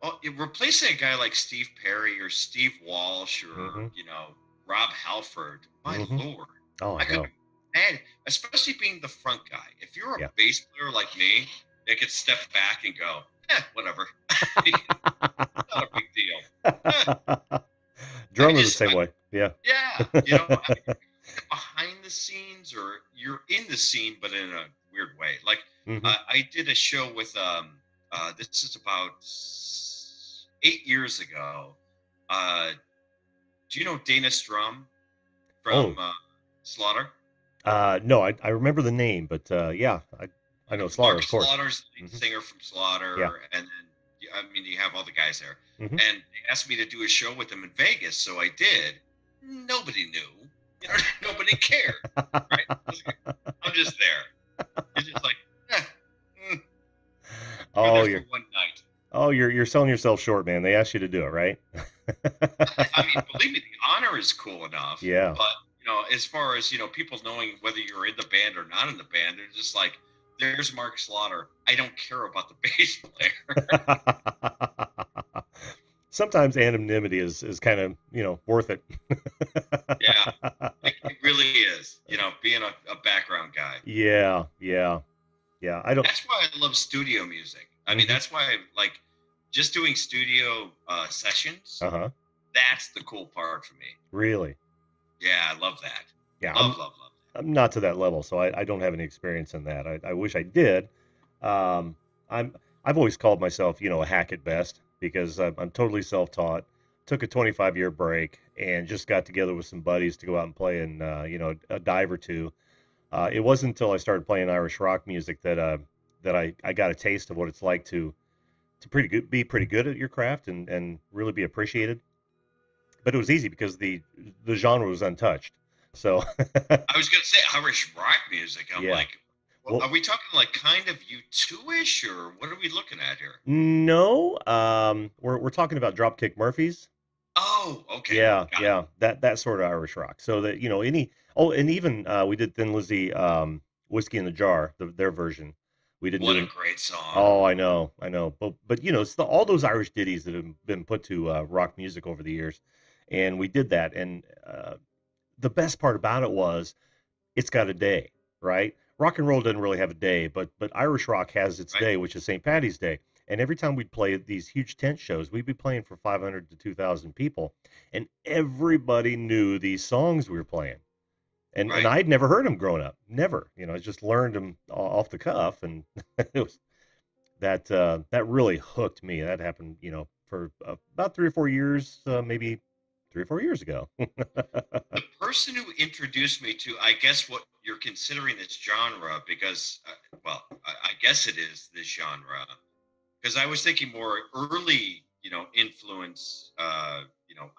Well, replacing a guy like Steve Perry or Steve Walsh or Mm-hmm. Rob Halford, my Mm-hmm. lord, Oh, I I could, know. man, especially being the front guy. If you're a Yeah. bass player like me, they could step back and go, whatever, not a big deal. I Drummers the just, same way. Yeah. yeah, behind the scenes or you're in the scene, but in a weird way. Like Mm-hmm. I did a show with this is about 8 years ago. Uh, do you know Dana Strum from Oh, Slaughter? no, I remember the name, but yeah, I know Slaughter, Mark of course. Slaughter's the lead Hmm. singer from Yeah. Slaughter, and then I mean you have all the guys there. Hmm. And they asked me to do a show with them in Vegas, so I did. Nobody knew, nobody cared, right? I'm just there. It's just like, eh, mm, you're Oh, there for one night. you're selling yourself short, man. They asked you to do it, right? I mean, believe me, the honor is cool enough, Yeah. but as far as people knowing whether you're in the band or not in the band, they're just like, "There's Mark Slaughter. I don't care about the bass player." Sometimes anonymity is kind of worth it. Yeah, it really is. Being a background guy. Yeah, yeah, yeah. I don't. That's why I love studio music. I mean, Hmm. that's why I like just doing studio sessions. Uh-huh. That's the cool part for me. Really? Yeah, I love that. Yeah, Love, love, love that. I'm not to that level, so I don't have any experience in that. I wish I did. Um, I've always called myself, a hack at best because I'm totally self-taught. Took a 25-year break and just got together with some buddies to go out and play in, a dive or two. It wasn't until I started playing Irish rock music that I got a taste of what it's like to be pretty good at your craft and really be appreciated. But it was easy because the genre was untouched. So I was gonna say Irish rock music. I'm yeah. like, well, Well, are we talking like kind of U2-ish, or what are we looking at here? no, we're talking about Dropkick Murphys. Oh, okay, Yeah, got it. yeah, that sort of Irish rock. So that any and even we did Thin Lizzy, Whiskey in the Jar, their version. We didn't What do a it. great song. Oh, I know, but it's all those Irish ditties that have been put to rock music over the years, and we did that. And the best part about it was it's got a day, right? Rock and roll doesn't really have a day, but Irish rock has its Right, day, which is St. Patty's Day. And every time we'd play these huge tent shows, we'd be playing for 500 to 2,000 people, and everybody knew these songs we were playing. And right. I'd never heard them growing up, never. I just learned them off the cuff, and it was that really hooked me. That happened, for about 3 or 4 years, maybe 3 or 4 years ago. The person who introduced me to, I guess, what you're considering this genre, because, well, I guess it is this genre, because I was thinking more early, influence,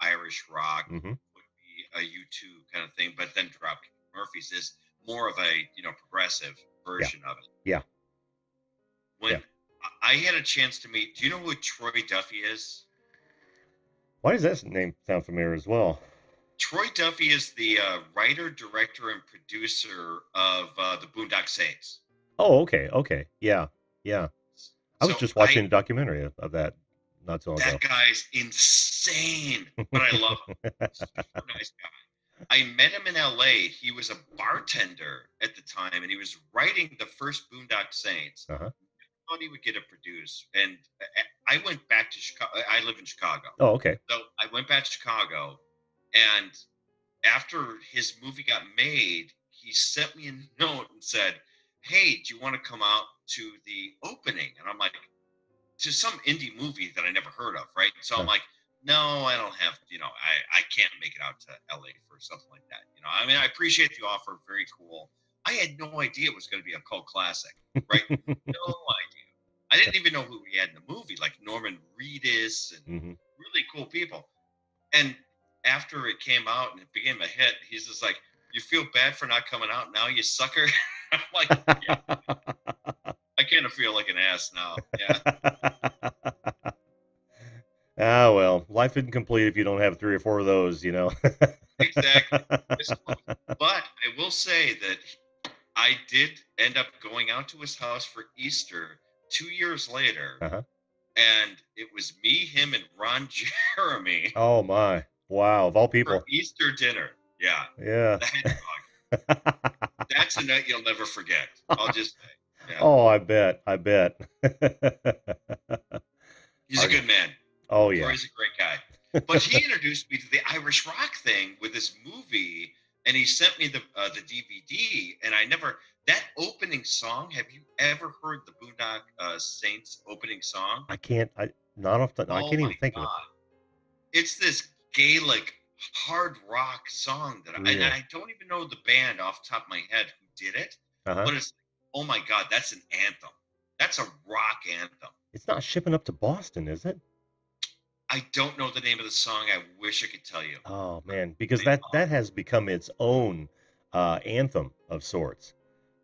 Irish rock Hmm. would be a U2 kind of thing, but then Dropkick Murphys is more of a, progressive Yeah. version of it. Yeah. When Yeah. I had a chance to meet, do you know who Troy Duffy is? Why does that name sound familiar as well? Troy Duffy is the writer, director, and producer of the Boondock Saints. Oh, okay. Okay. Yeah. Yeah. I was So just watching a documentary of that not so long ago. that guy's insane, but I love him. Super nice guy. I met him in LA. He was a bartender at the time, and he was writing the first Boondock Saints. Uh-huh. Thought he would get it produced, and I went back to Chicago. I live in Chicago, Oh, okay. so I went back to Chicago, and after his movie got made, he sent me a note and said, "Hey, do you want to come out to the opening?" And I'm like, to some indie movie that I never heard of, right? So I'm like, no, I don't have, I can't make it out to LA for something like that. I mean, I appreciate the offer, very cool. I had no idea it was going to be a cult classic, right? No idea. I didn't even know who we had in the movie, like Norman Reedus and Hmm. really cool people. And after it came out and it became a hit, he's just like, "You feel bad for not coming out now, you sucker?" I'm like, yeah, I kind of feel like an ass now. Yeah. Ah, well, life isn't complete if you don't have 3 or 4 of those, you know. Exactly. But I will say that I did end up going out to his house for Easter 2 years later, Uh-huh. and it was me, him, and Ron Jeremy Oh my. Wow, of all for people. Easter dinner. Yeah, Yeah. the hedgehog. That's a night you'll never forget. I'll just say, yeah, Oh, I bet. I bet. he's a good man. Oh yeah. Troy's a great guy. But he introduced me to the Irish rock thing with his movie, and he sent me the DVD. And I never that opening song. Have you ever heard the Boondock Saints opening song? I can't not off the I Oh can't even my think of it. god! It's this Gaelic hard rock song and Really. I don't even know the band off the top of my head who did it, Uh-huh. but it's oh my god, that's an anthem. That's a rock anthem. It's not shipping up to Boston, is it? I don't know the name of the song. I wish I could tell you. Oh man, because that has become its own anthem of sorts.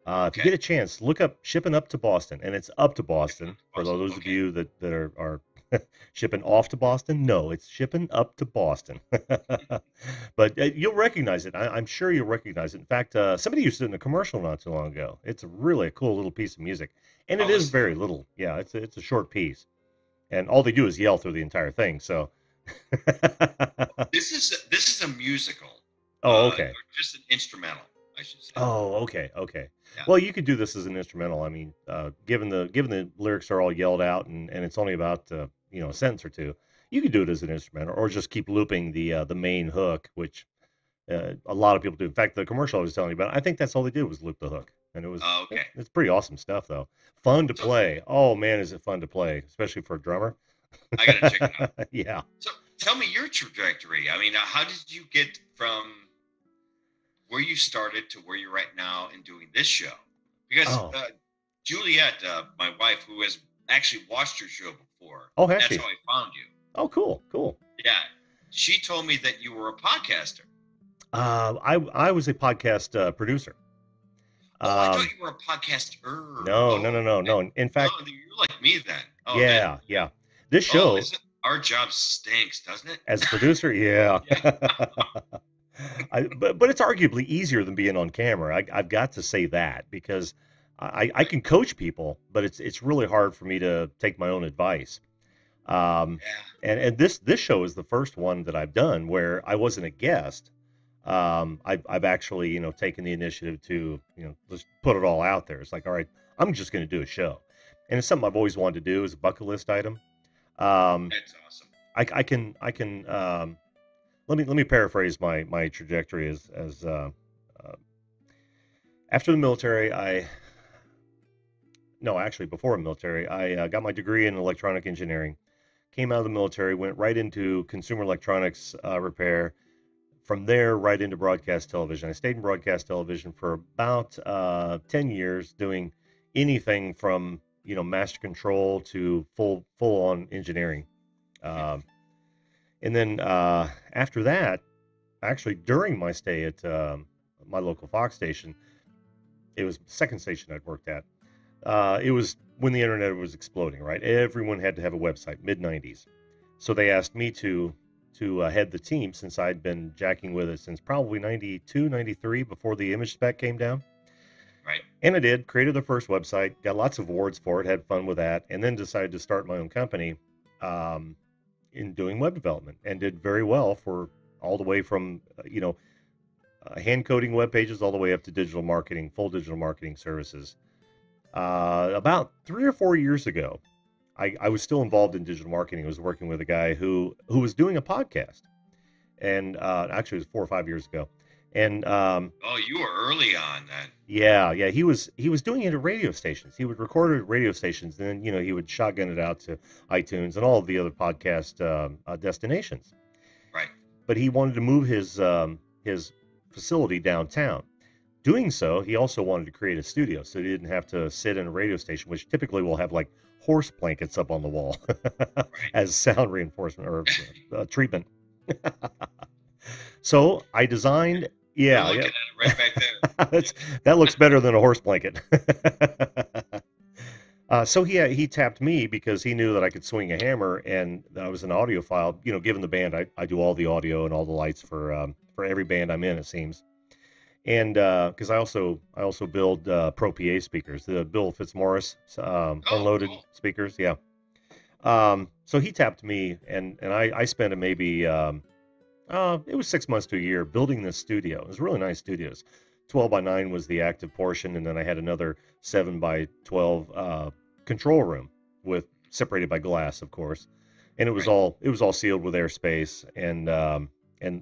If you Okay. get a chance, look up "Shipping Up to Boston," and it's up to Boston for Awesome. those of Okay. you that are shipping off to Boston. No, it's shipping up to Boston. But you'll recognize it. I'm sure you'll recognize it. In fact, somebody used it in a commercial not too long ago. It's really a cool little piece of music, and it I'll is listen to very it. little. Yeah, it's a short piece, and all they do is yell through the entire thing. So, This is a musical, oh, or okay. just an instrumental, I should say. Oh, okay, okay. Yeah. Well, you could do this as an instrumental. I mean, given the lyrics are all yelled out and it's only about a sentence or two, you could do it as an instrumental, or just keep looping the main hook, which a lot of people do. In fact, the commercial I was telling you about, I think that's all they did was loop the hook, and Okay. it's pretty awesome stuff though. Fun to So play. Oh man, is it fun to play, especially for a drummer? I gotta check it out. Yeah. So tell me your trajectory. I mean, how did you get from where you started to where you're right now in doing this show? Because Oh, Juliet, my wife, who has actually watched your show before, oh, and has that's she? how I found you. Oh, cool, cool. Yeah, she told me that you were a podcaster. I was a podcast producer. Oh, I thought Um, you were a podcaster. no, no, Oh, no, no, okay. no. In No, fact, you're like me then. Oh, then. yeah, yeah. This Oh, show, isn't our job stinks, doesn't it? as a producer, yeah. Yeah. But it's arguably easier than being on camera. I've got to say that because I Right. can coach people, but it's really hard for me to take my own advice. Um, Yeah. and this show is the first one that I've done where I wasn't a guest. I've actually taken the initiative to just put it all out there. It's like, all right, I'm just going to do a show, and it's something I've always wanted to do as a bucket list item. Um, That's awesome. I can let me paraphrase my trajectory as uh, after the military. No, actually before the military, I got my degree in electronic engineering. Came out of the military, went right into consumer electronics repair. From there, right into broadcast television. I stayed in broadcast television for about 10 years, doing anything from master control to full on engineering. Um, and then after that, actually during my stay at my local Fox station, it was the second station I'd worked at. It was when the internet was exploding, right? Everyone had to have a website, mid 90s. So they asked me to head the team since I'd been jacking with it since probably 92, 93 before the image spec came down. Right. And I did, created the first website, got lots of awards for it, had fun with that, and then decided to start my own company in doing web development and did very well for all the way from, hand coding web pages all the way up to digital marketing, full digital marketing services. About 3 or 4 years ago, I was still involved in digital marketing. I was working with a guy who was doing a podcast, and actually it was 4 or 5 years ago. And Oh, you were early on then. yeah, he was doing it at radio stations. He would record it at radio stations, and then he would shotgun it out to iTunes and all of the other podcast destinations. Right. But he wanted to move his facility downtown. Doing so, he also wanted to create a studio, so he didn't have to sit in a radio station, which typically will have like horse blankets up on the wall as sound reinforcement or treatment. So I designed. You're Yeah, looking at it right back there. that looks better than a horse blanket. So he tapped me because he knew that I could swing a hammer and that I was an audiophile. Given the band, I do all the audio and all the lights for every band I'm in, it seems. And because I also build Pro PA speakers, the Bill Fitzmaurice unloaded cool. speakers. Yeah. So he tapped me, and I spent maybe it was 6 months to a year building this studio. It was really nice studios. 12x9 was the active portion, and then I had another 7x12 control room with separated by glass, of course. And it was all sealed with airspace, and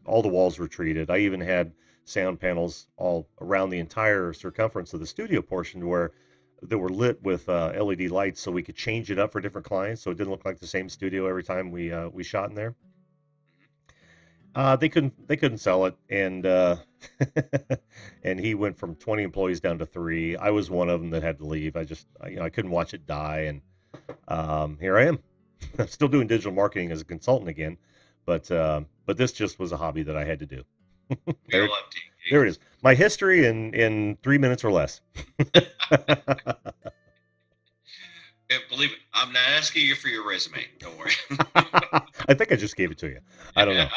all the walls were treated. I even had sound panels all around the entire circumference of the studio portion where they were lit with LED lights, so we could change it up for different clients, so it didn't look like the same studio every time we shot in there. They couldn't sell it, and and he went from 20 employees down to 3. I was one of them that had to leave. I couldn't watch it die, and here I am. I'm still doing digital marketing as a consultant again, but this just was a hobby that I had to do. there, there it is. My history in 3 minutes or less. Yeah, believe it, I'm not asking you for your resume. Don't worry. I think I just gave it to you. I don't know.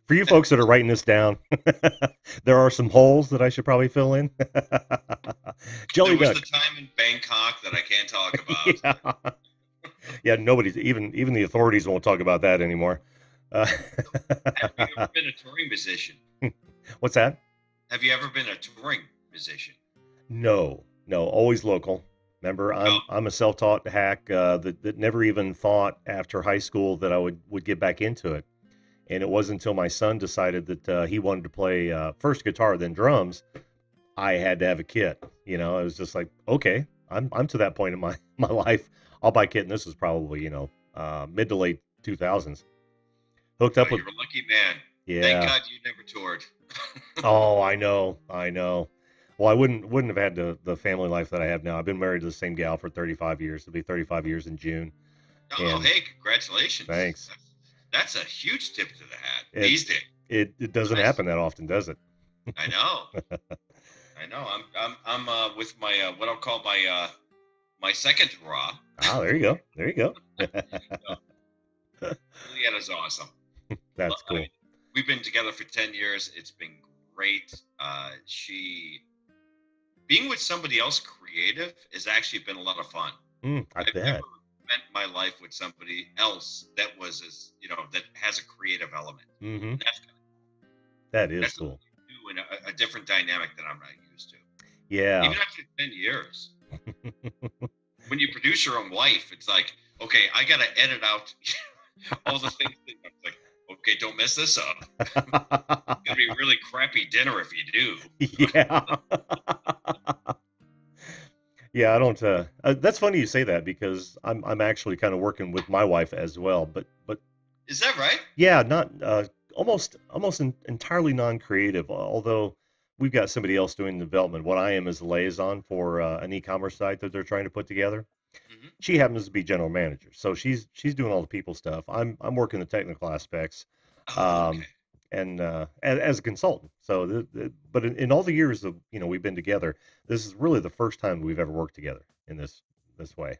For you folks that are writing this down, there are some holes that I should probably fill in. Jelly there was duck. the time in Bangkok that I can't talk about. Yeah, nobody's even the authorities won't talk about that anymore. Have you ever been a touring musician? What's that? Have you ever been a touring musician? No, always local. Remember, I'm a self-taught hack that never even thought after high school that I would get back into it. And it wasn't until my son decided that he wanted to play first guitar, then drums, I had to have a kit. It was just like, okay, I'm to that point in my life. I'll buy a kit, and this was probably mid to late 2000s. Hooked up with. You're a lucky man. Yeah. Thank God you never toured. Oh, I know. Well, I wouldn't have had the family life that I have now. I've been married to the same gal for 35 years. It'll be 35 years in June. Oh, hey, congratulations. Thanks. That's a huge tip to the hat these days. It doesn't happen that often, does it? I know. I'm with my what I'll call my second raw. Ah, there you go. Julieta's awesome. That's cool. We've been together for 10 years. It's been great. She being with somebody else creative has actually been a lot of fun. I I've bet. never spent my life with somebody else that was that has a creative element. Mm-hmm. That's kind of cool. That's cool. New and a different dynamic that I'm not used to. Yeah. Even after 10 years. When you produce your own life, it's like, okay, I got to edit out all the things. It's like, okay, don't mess this up. It's gonna be a really crappy dinner if you do. Yeah. Yeah, I don't. That's funny you say that because I'm actually kind of working with my wife as well. But Is that right? yeah, not almost entirely non-creative. Although we've got somebody else doing the development. What I am is a liaison for an e-commerce site that they're trying to put together. Hmm. She happens to be general manager, so she's doing all the people stuff. I'm working the technical aspects, Oh, um, okay. and as a consultant. So, but in all the years of we've been together, this is really the first time we've ever worked together in this way.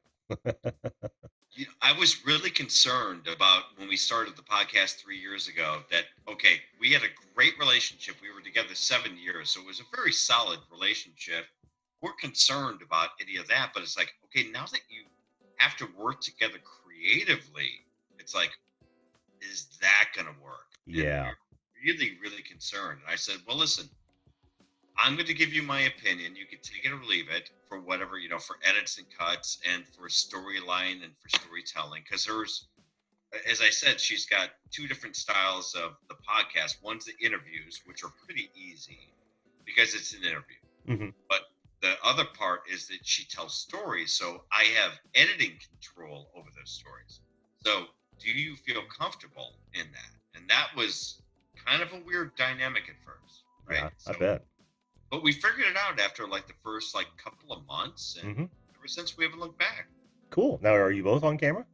I was really concerned about when we started the podcast 3 years ago that, okay, we had a great relationship. We were together 7 years. So it was a very solid relationship. We're concerned about any of that. But it's like, okay, now that you have to work together creatively, it's like, is that going to work? And we Yeah. were really, really concerned. And I said, well, listen, I'm going to give you my opinion. You can take it or leave it for whatever, for edits and cuts and for storyline and for storytelling. Because as I said, she's got two different styles of the podcast. One's the interviews, which are pretty easy because it's an interview. Hmm. But the other part is that she tells stories. So I have editing control over those stories. So do you feel comfortable in that? And that was kind of a weird dynamic at first, right? Yeah, I So bet. but we figured it out after like the first like couple of months, and Hmm. ever since we haven't looked back. Cool. Now, are you both on camera?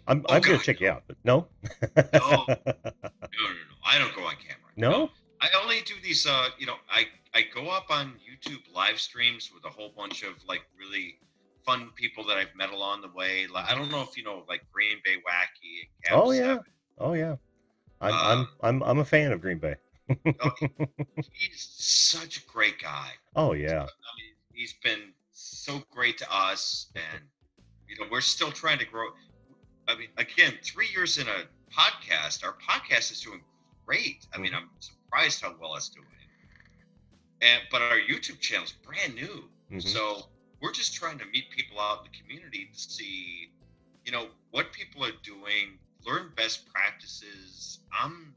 I'm Oh I'm gonna God, check you out, but no. no, no. I don't go on camera. No, No? I only do these. I go up on YouTube live streams with a whole bunch of like really fun people that I've met along the way. Like, I don't know if you know like Green Bay Wacky and Cap Oh yeah. Seven. Oh yeah. I'm Um, I'm I'm I'm a fan of Green Bay. oh, he's such a great guy. Oh yeah. I mean, he's been so great to us, and we're still trying to grow. I mean, again, 3 years in a podcast, our podcast is doing great. I mean, Mhm. I'm surprised how well it's doing. And but our YouTube channel is brand new, Mhm. so we're just trying to meet people out in the community to see, what people are doing, learn best practices. I'm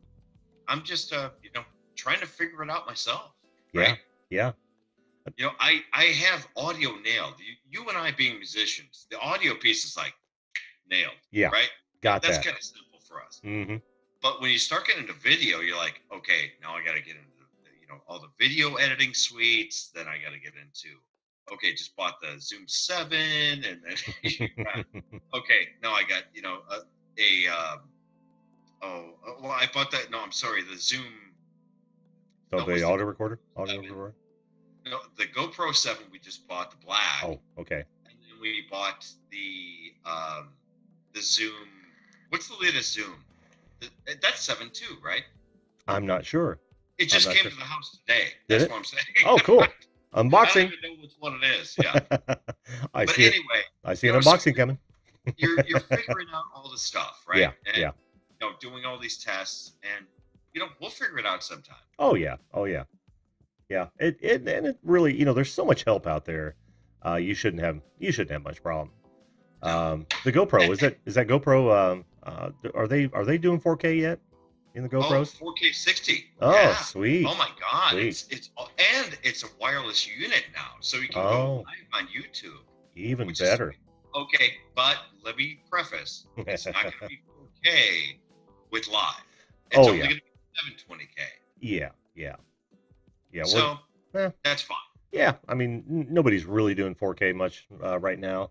just trying to figure it out myself, Yeah. right? Yeah. I have audio nailed. You and I being musicians, the audio piece is like nailed, Yeah. right? Got That's that. kind of simple for us. Hmm. But when you start getting into video, you're like, okay, now I got to get into all the video editing suites. Then I got to get into, okay, just bought the Zoom 7, and then you got, okay, now I got well, I bought that. No, I'm sorry, the Zoom. So No, it the was the audio recorder? Audio 7. recorder? No, the GoPro 7. We just bought the black, Oh, okay. and then we bought the Zoom. What's the latest Zoom? That's 7 too, right? I'm not sure. It I'm just not came sure. to the house today. Did That's it? what I'm saying. Oh, cool. I don't Unboxing. even know which one it is. Yeah. I But see it. anyway, I see an so unboxing coming. you're figuring out all this stuff, right? Yeah. And Yeah. doing all these tests, and we'll figure it out sometime. Oh yeah. Oh yeah. Yeah. It really, there's so much help out there. You shouldn't have much problem. No. The GoPro, is that GoPro are they doing 4K yet in the Oh, GoPros? 4K 60. Oh, Yeah. sweet. Oh my God. Sweet. It's a wireless unit now, so you can go Oh, live on YouTube, even which better. is okay. But let me preface: it's not going to be 4K with live. It's Oh only yeah. going to be 720K. Yeah. Yeah. Yeah. So Eh, that's fine. yeah. I mean, nobody's really doing 4K much right now.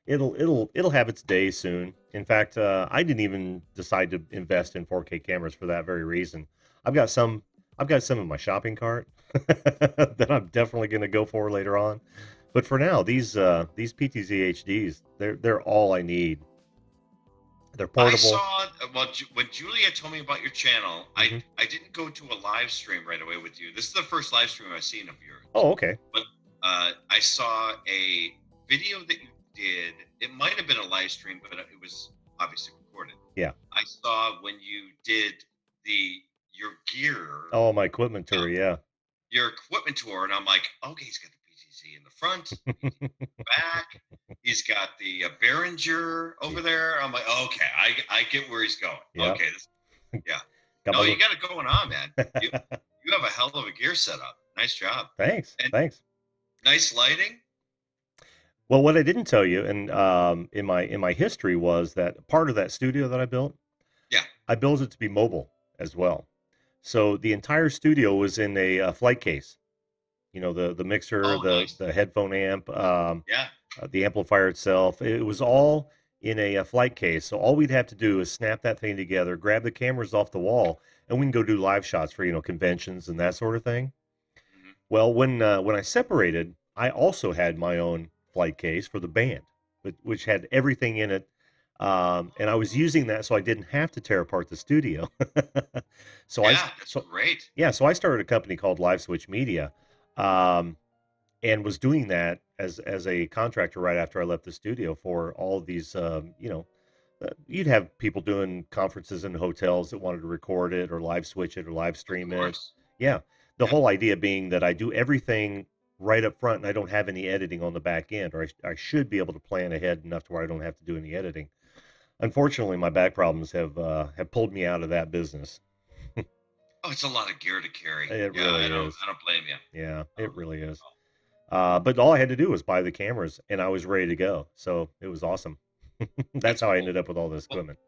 It'll have its day soon. In fact, I didn't even decide to invest in 4K cameras for that very reason. I've got some in my shopping cart that I'm definitely going to go for later on. But for now, these PTZ HDs, they're all I need. They're I portable. saw when Julia told me about your channel. Hmm. I didn't go to a live stream right away with you. This is the first live stream I've seen of yours. Oh, okay. But I saw a video that you did. It might have been a live stream, but it was obviously recorded. Yeah. I saw when you did your gear, Oh, my equipment tour. Yeah. your equipment tour, and I'm like, okay, he's got the PTZ in the front, back. He's got the Behringer over there. I'm like, okay, I get where he's going. Yeah. Okay, yeah. Got No, my you got it going on, man. You have a hell of a gear setup. Nice job. Thanks. And Thanks. nice lighting. Well, what I didn't tell you, and in my history, was that part of that studio that I built, Yeah. I built it to be mobile as well. So the entire studio was in a flight case. You know, the mixer, Oh, nice. the headphone amp, Yeah. the amplifier itself. It was all in a flight case. So all we'd have to do is snap that thing together, grab the cameras off the wall, and we can go do live shots for, conventions and that sort of thing. Hmm. Well, when I separated, I also had my own flight case for the band, which had everything in it, and I was using that so I didn't have to tear apart the studio. so I Yeah, that's so great. yeah, so I started a company called Live Switch Media, um, and was doing that as a contractor right after I left the studio for all of these. You'd have people doing conferences in hotels that wanted to record it or live switch it or live Of stream it. course. Yeah, the Yeah. whole idea being that I do everything right up front and I don't have any editing on the back end, or I should be able to plan ahead enough to where I don't have to do any editing. Unfortunately, my back problems have pulled me out of that business. Oh, it's a lot of gear to carry. It Yeah, really is. I don't blame you. Yeah, Oh, it really is. oh. But all I had to do was buy the cameras, and I was ready to go. So it was awesome. That's That's how I cool. ended up with all this Well, equipment.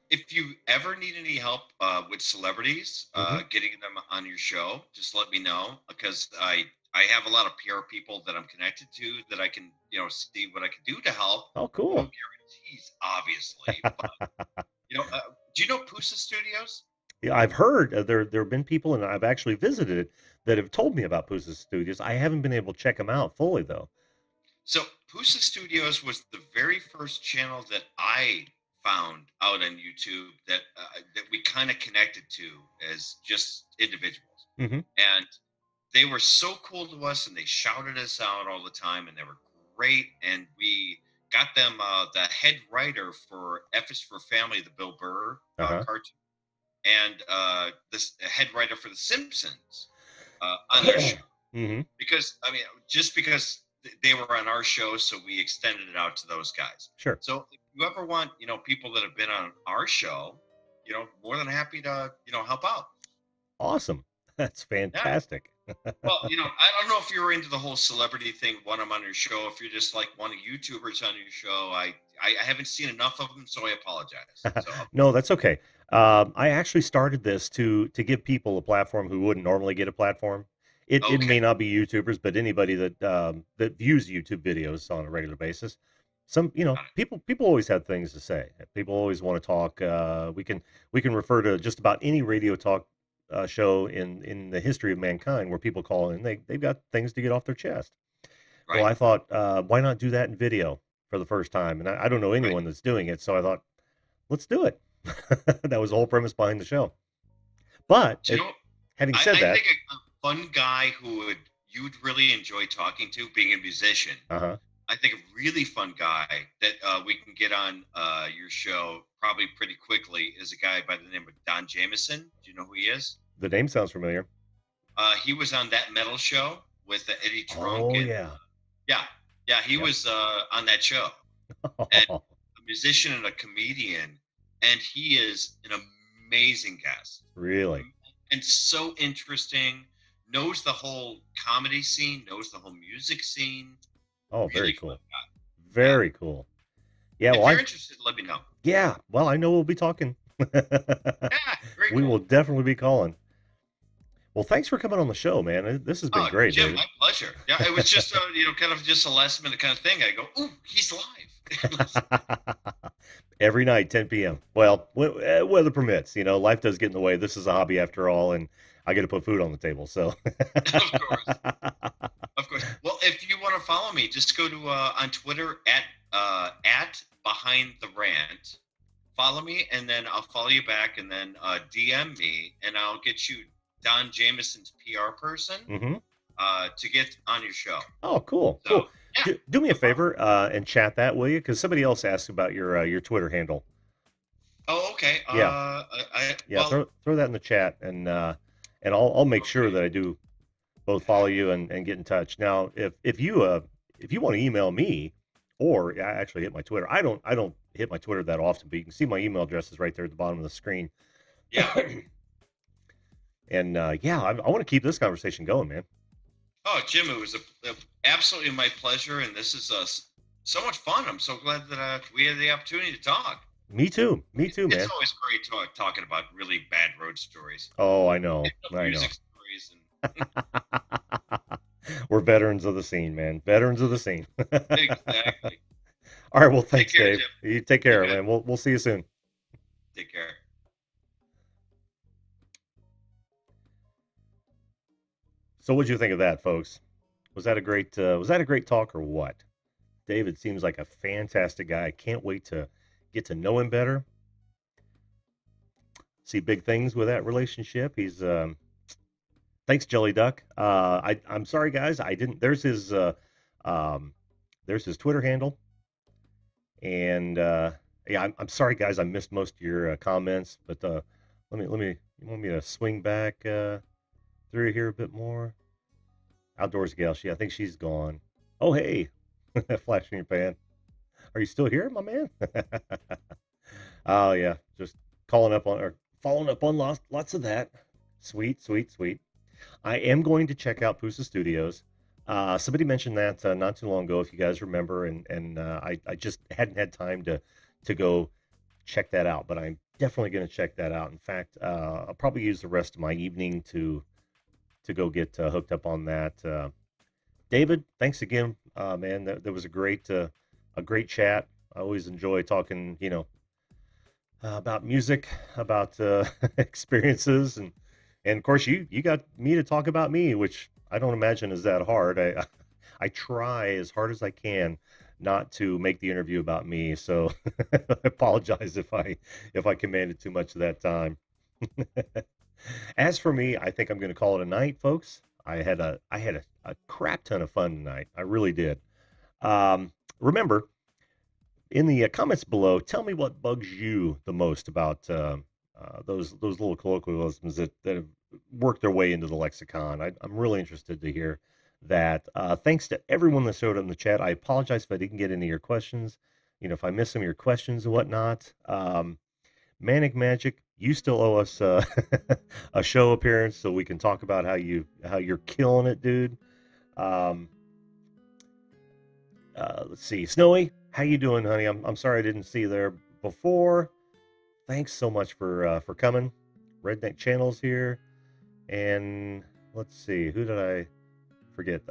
if you ever need any help with celebrities, Hmm. getting them on your show, just let me know because I have a lot of PR people that I'm connected to that I can see what I can do to help. Oh, No cool. guarantees, obviously, but do you know Pusa Studios? Yeah, I've heard there have been people, and I've actually visited that have told me about Pusa Studios. I haven't been able to check them out fully though. So Pusa Studios was the very first channel that I found out on YouTube that we kind of connected to as just individuals, Hmm. and they were so cool to us, and they shouted us out all the time, and they were great, and we got them the head writer for F is for Family, the Bill Burr Uh huh. cartoon, and this head writer for The Simpsons on their show Hmm. because I mean, just because they were on our show, so we extended it out to those guys. Sure. So if you ever want, people that have been on our show, more than happy to, help out. Awesome. That's Yeah. fantastic. Well, I don't know if you're into the whole celebrity thing when I'm on your show. If you're just like one of YouTubers on your show, I haven't seen enough of them, so I apologize. So No, that's okay. I actually started this to give people a platform who wouldn't normally get a platform. It okay, may not be YouTubers, but anybody that views YouTube videos on a regular basis. Some got it. people always have things to say. People always want to talk. We can refer to just about any radio talk show in the history of mankind where people call in. They've got things to get off their chest. Well, Right, I thought, why not do that in video for the first time? And I don't know right. anyone that's doing it, so I thought, let's do it. That was the whole premise behind the show. But Do you know? having I, said I that, think a fun guy you'd really enjoy talking to, being a musician. uh-huh. I think a really fun guy that we can get on your show probably pretty quickly is a guy by the name of Don Jameson. Do you know who he is? The name sounds familiar. He was on That Metal Show with Eddie Trunk, Oh and yeah. yeah, yeah, he Yep. was on that show. And a musician and a comedian, and he is an amazing guest. Really? And so interesting. Knows the whole comedy scene, knows the whole music scene. Oh, Really very fun cool. guy. Yeah. Very cool. Yeah, well If you're I interested, let me know. yeah, well I know we'll be talking. Yeah, very We cool. will definitely be calling. Well, thanks for coming on the show, man. This has been Oh, great, Jim, David. my pleasure. Yeah, it was just kind of just a last minute kind of thing. I go, "Ooh, he's live." Every night, 10 p.m. Well, weather permits. Life does get in the way. This is a hobby after all, and I got to put food on the table. So, Of course, of course. Well, if you want to follow me, just go to on Twitter at Behind the Rant. Follow me, and then I'll follow you back, and then DM me, and I'll get you Don Jameson's PR person hmm. to get on your show. Oh, cool, So cool. yeah, Do me a no problem. favor and chat that, will you? Because somebody else asked about your Twitter handle. Oh, okay. Yeah, yeah. Well, Throw that in the chat, and I'll make sure okay. that I do both follow you and get in touch. Now, if you want to email me, or I actually hit my Twitter. I don't hit my Twitter that often, but you can see my email address is right there at the bottom of the screen. Yeah. And yeah, I want to keep this conversation going, man. Oh, Jim, it was absolutely my pleasure, and this is so much fun. I'm so glad that we had the opportunity to talk. Me too. Me too, It's man. always great talking about really bad road stories, Oh, I know. I know. music stories, and We're veterans of the scene, man. Veterans of the scene. Exactly. All right. Well, Take thanks, care, Dave. Jim. You take You care, bet. man. We'll see you soon. Take care. So, what'd you think of that, folks? Was that a great talk or what? David seems like a fantastic guy. I can't wait to get to know him better. See big things with that relationship. He's thanks, Jelly Duck. I'm sorry, guys. I didn't. Um, there's his Twitter handle, and yeah, I'm sorry, guys. I missed most of your comments, but let me. You want me to swing back through here a bit more? Outdoors gal. I think she's gone. Oh, hey, flash in your pan. Are you still here, my man? Oh yeah, just calling up on or following up on lots of that. Sweet, sweet, sweet. I am going to check out Pusa Studios. Somebody mentioned that not too long ago, if you guys remember, and I just hadn't had time to go check that out, but I'm definitely going to check that out. In fact, I'll probably use the rest of my evening to go get hooked up on that. David, thanks again, man. That was a great chat. I always enjoy talking, about music, about experiences, and of course you got me to talk about me, which I don't imagine is that hard. I try as hard as I can not to make the interview about me, so I apologize if I commanded too much of that time. As for me, I think I'm going to call it a night, folks. I had a crap ton of fun tonight. I really did. Remember, in the comments below, tell me what bugs you the most about those little colloquialisms that have worked their way into the lexicon. I'm really interested to hear that. Thanks to everyone that showed up in the chat. I apologize if I didn't get any of your questions. If I missed some of your questions and whatnot. Manic Magic, you still owe us a show appearance so we can talk about how you're killing it, dude. Um, let's see, Snowy, how you doing, honey? I'm sorry I didn't see you there before. Thanks so much for coming. Redneck Channels here, and let's see, who did I forget?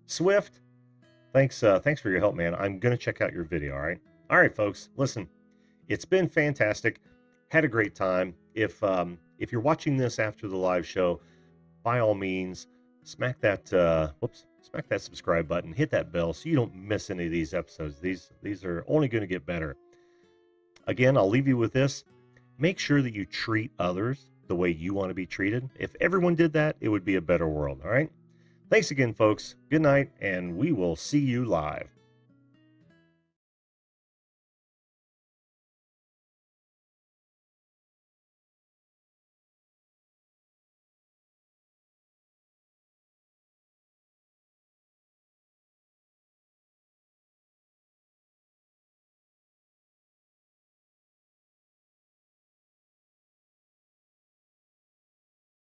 Swift. Thanks for your help, man. I'm gonna check out your video. All right, folks. Listen, it's been fantastic. Had a great time. If you're watching this after the live show, by all means, smack that subscribe button, hit that bell so you don't miss any of these episodes. These are only going to get better. Again, I'll leave you with this. Make sure that you treat others the way you want to be treated. If everyone did that, it would be a better world. All right. Thanks again, folks. Good night, and we will see you live.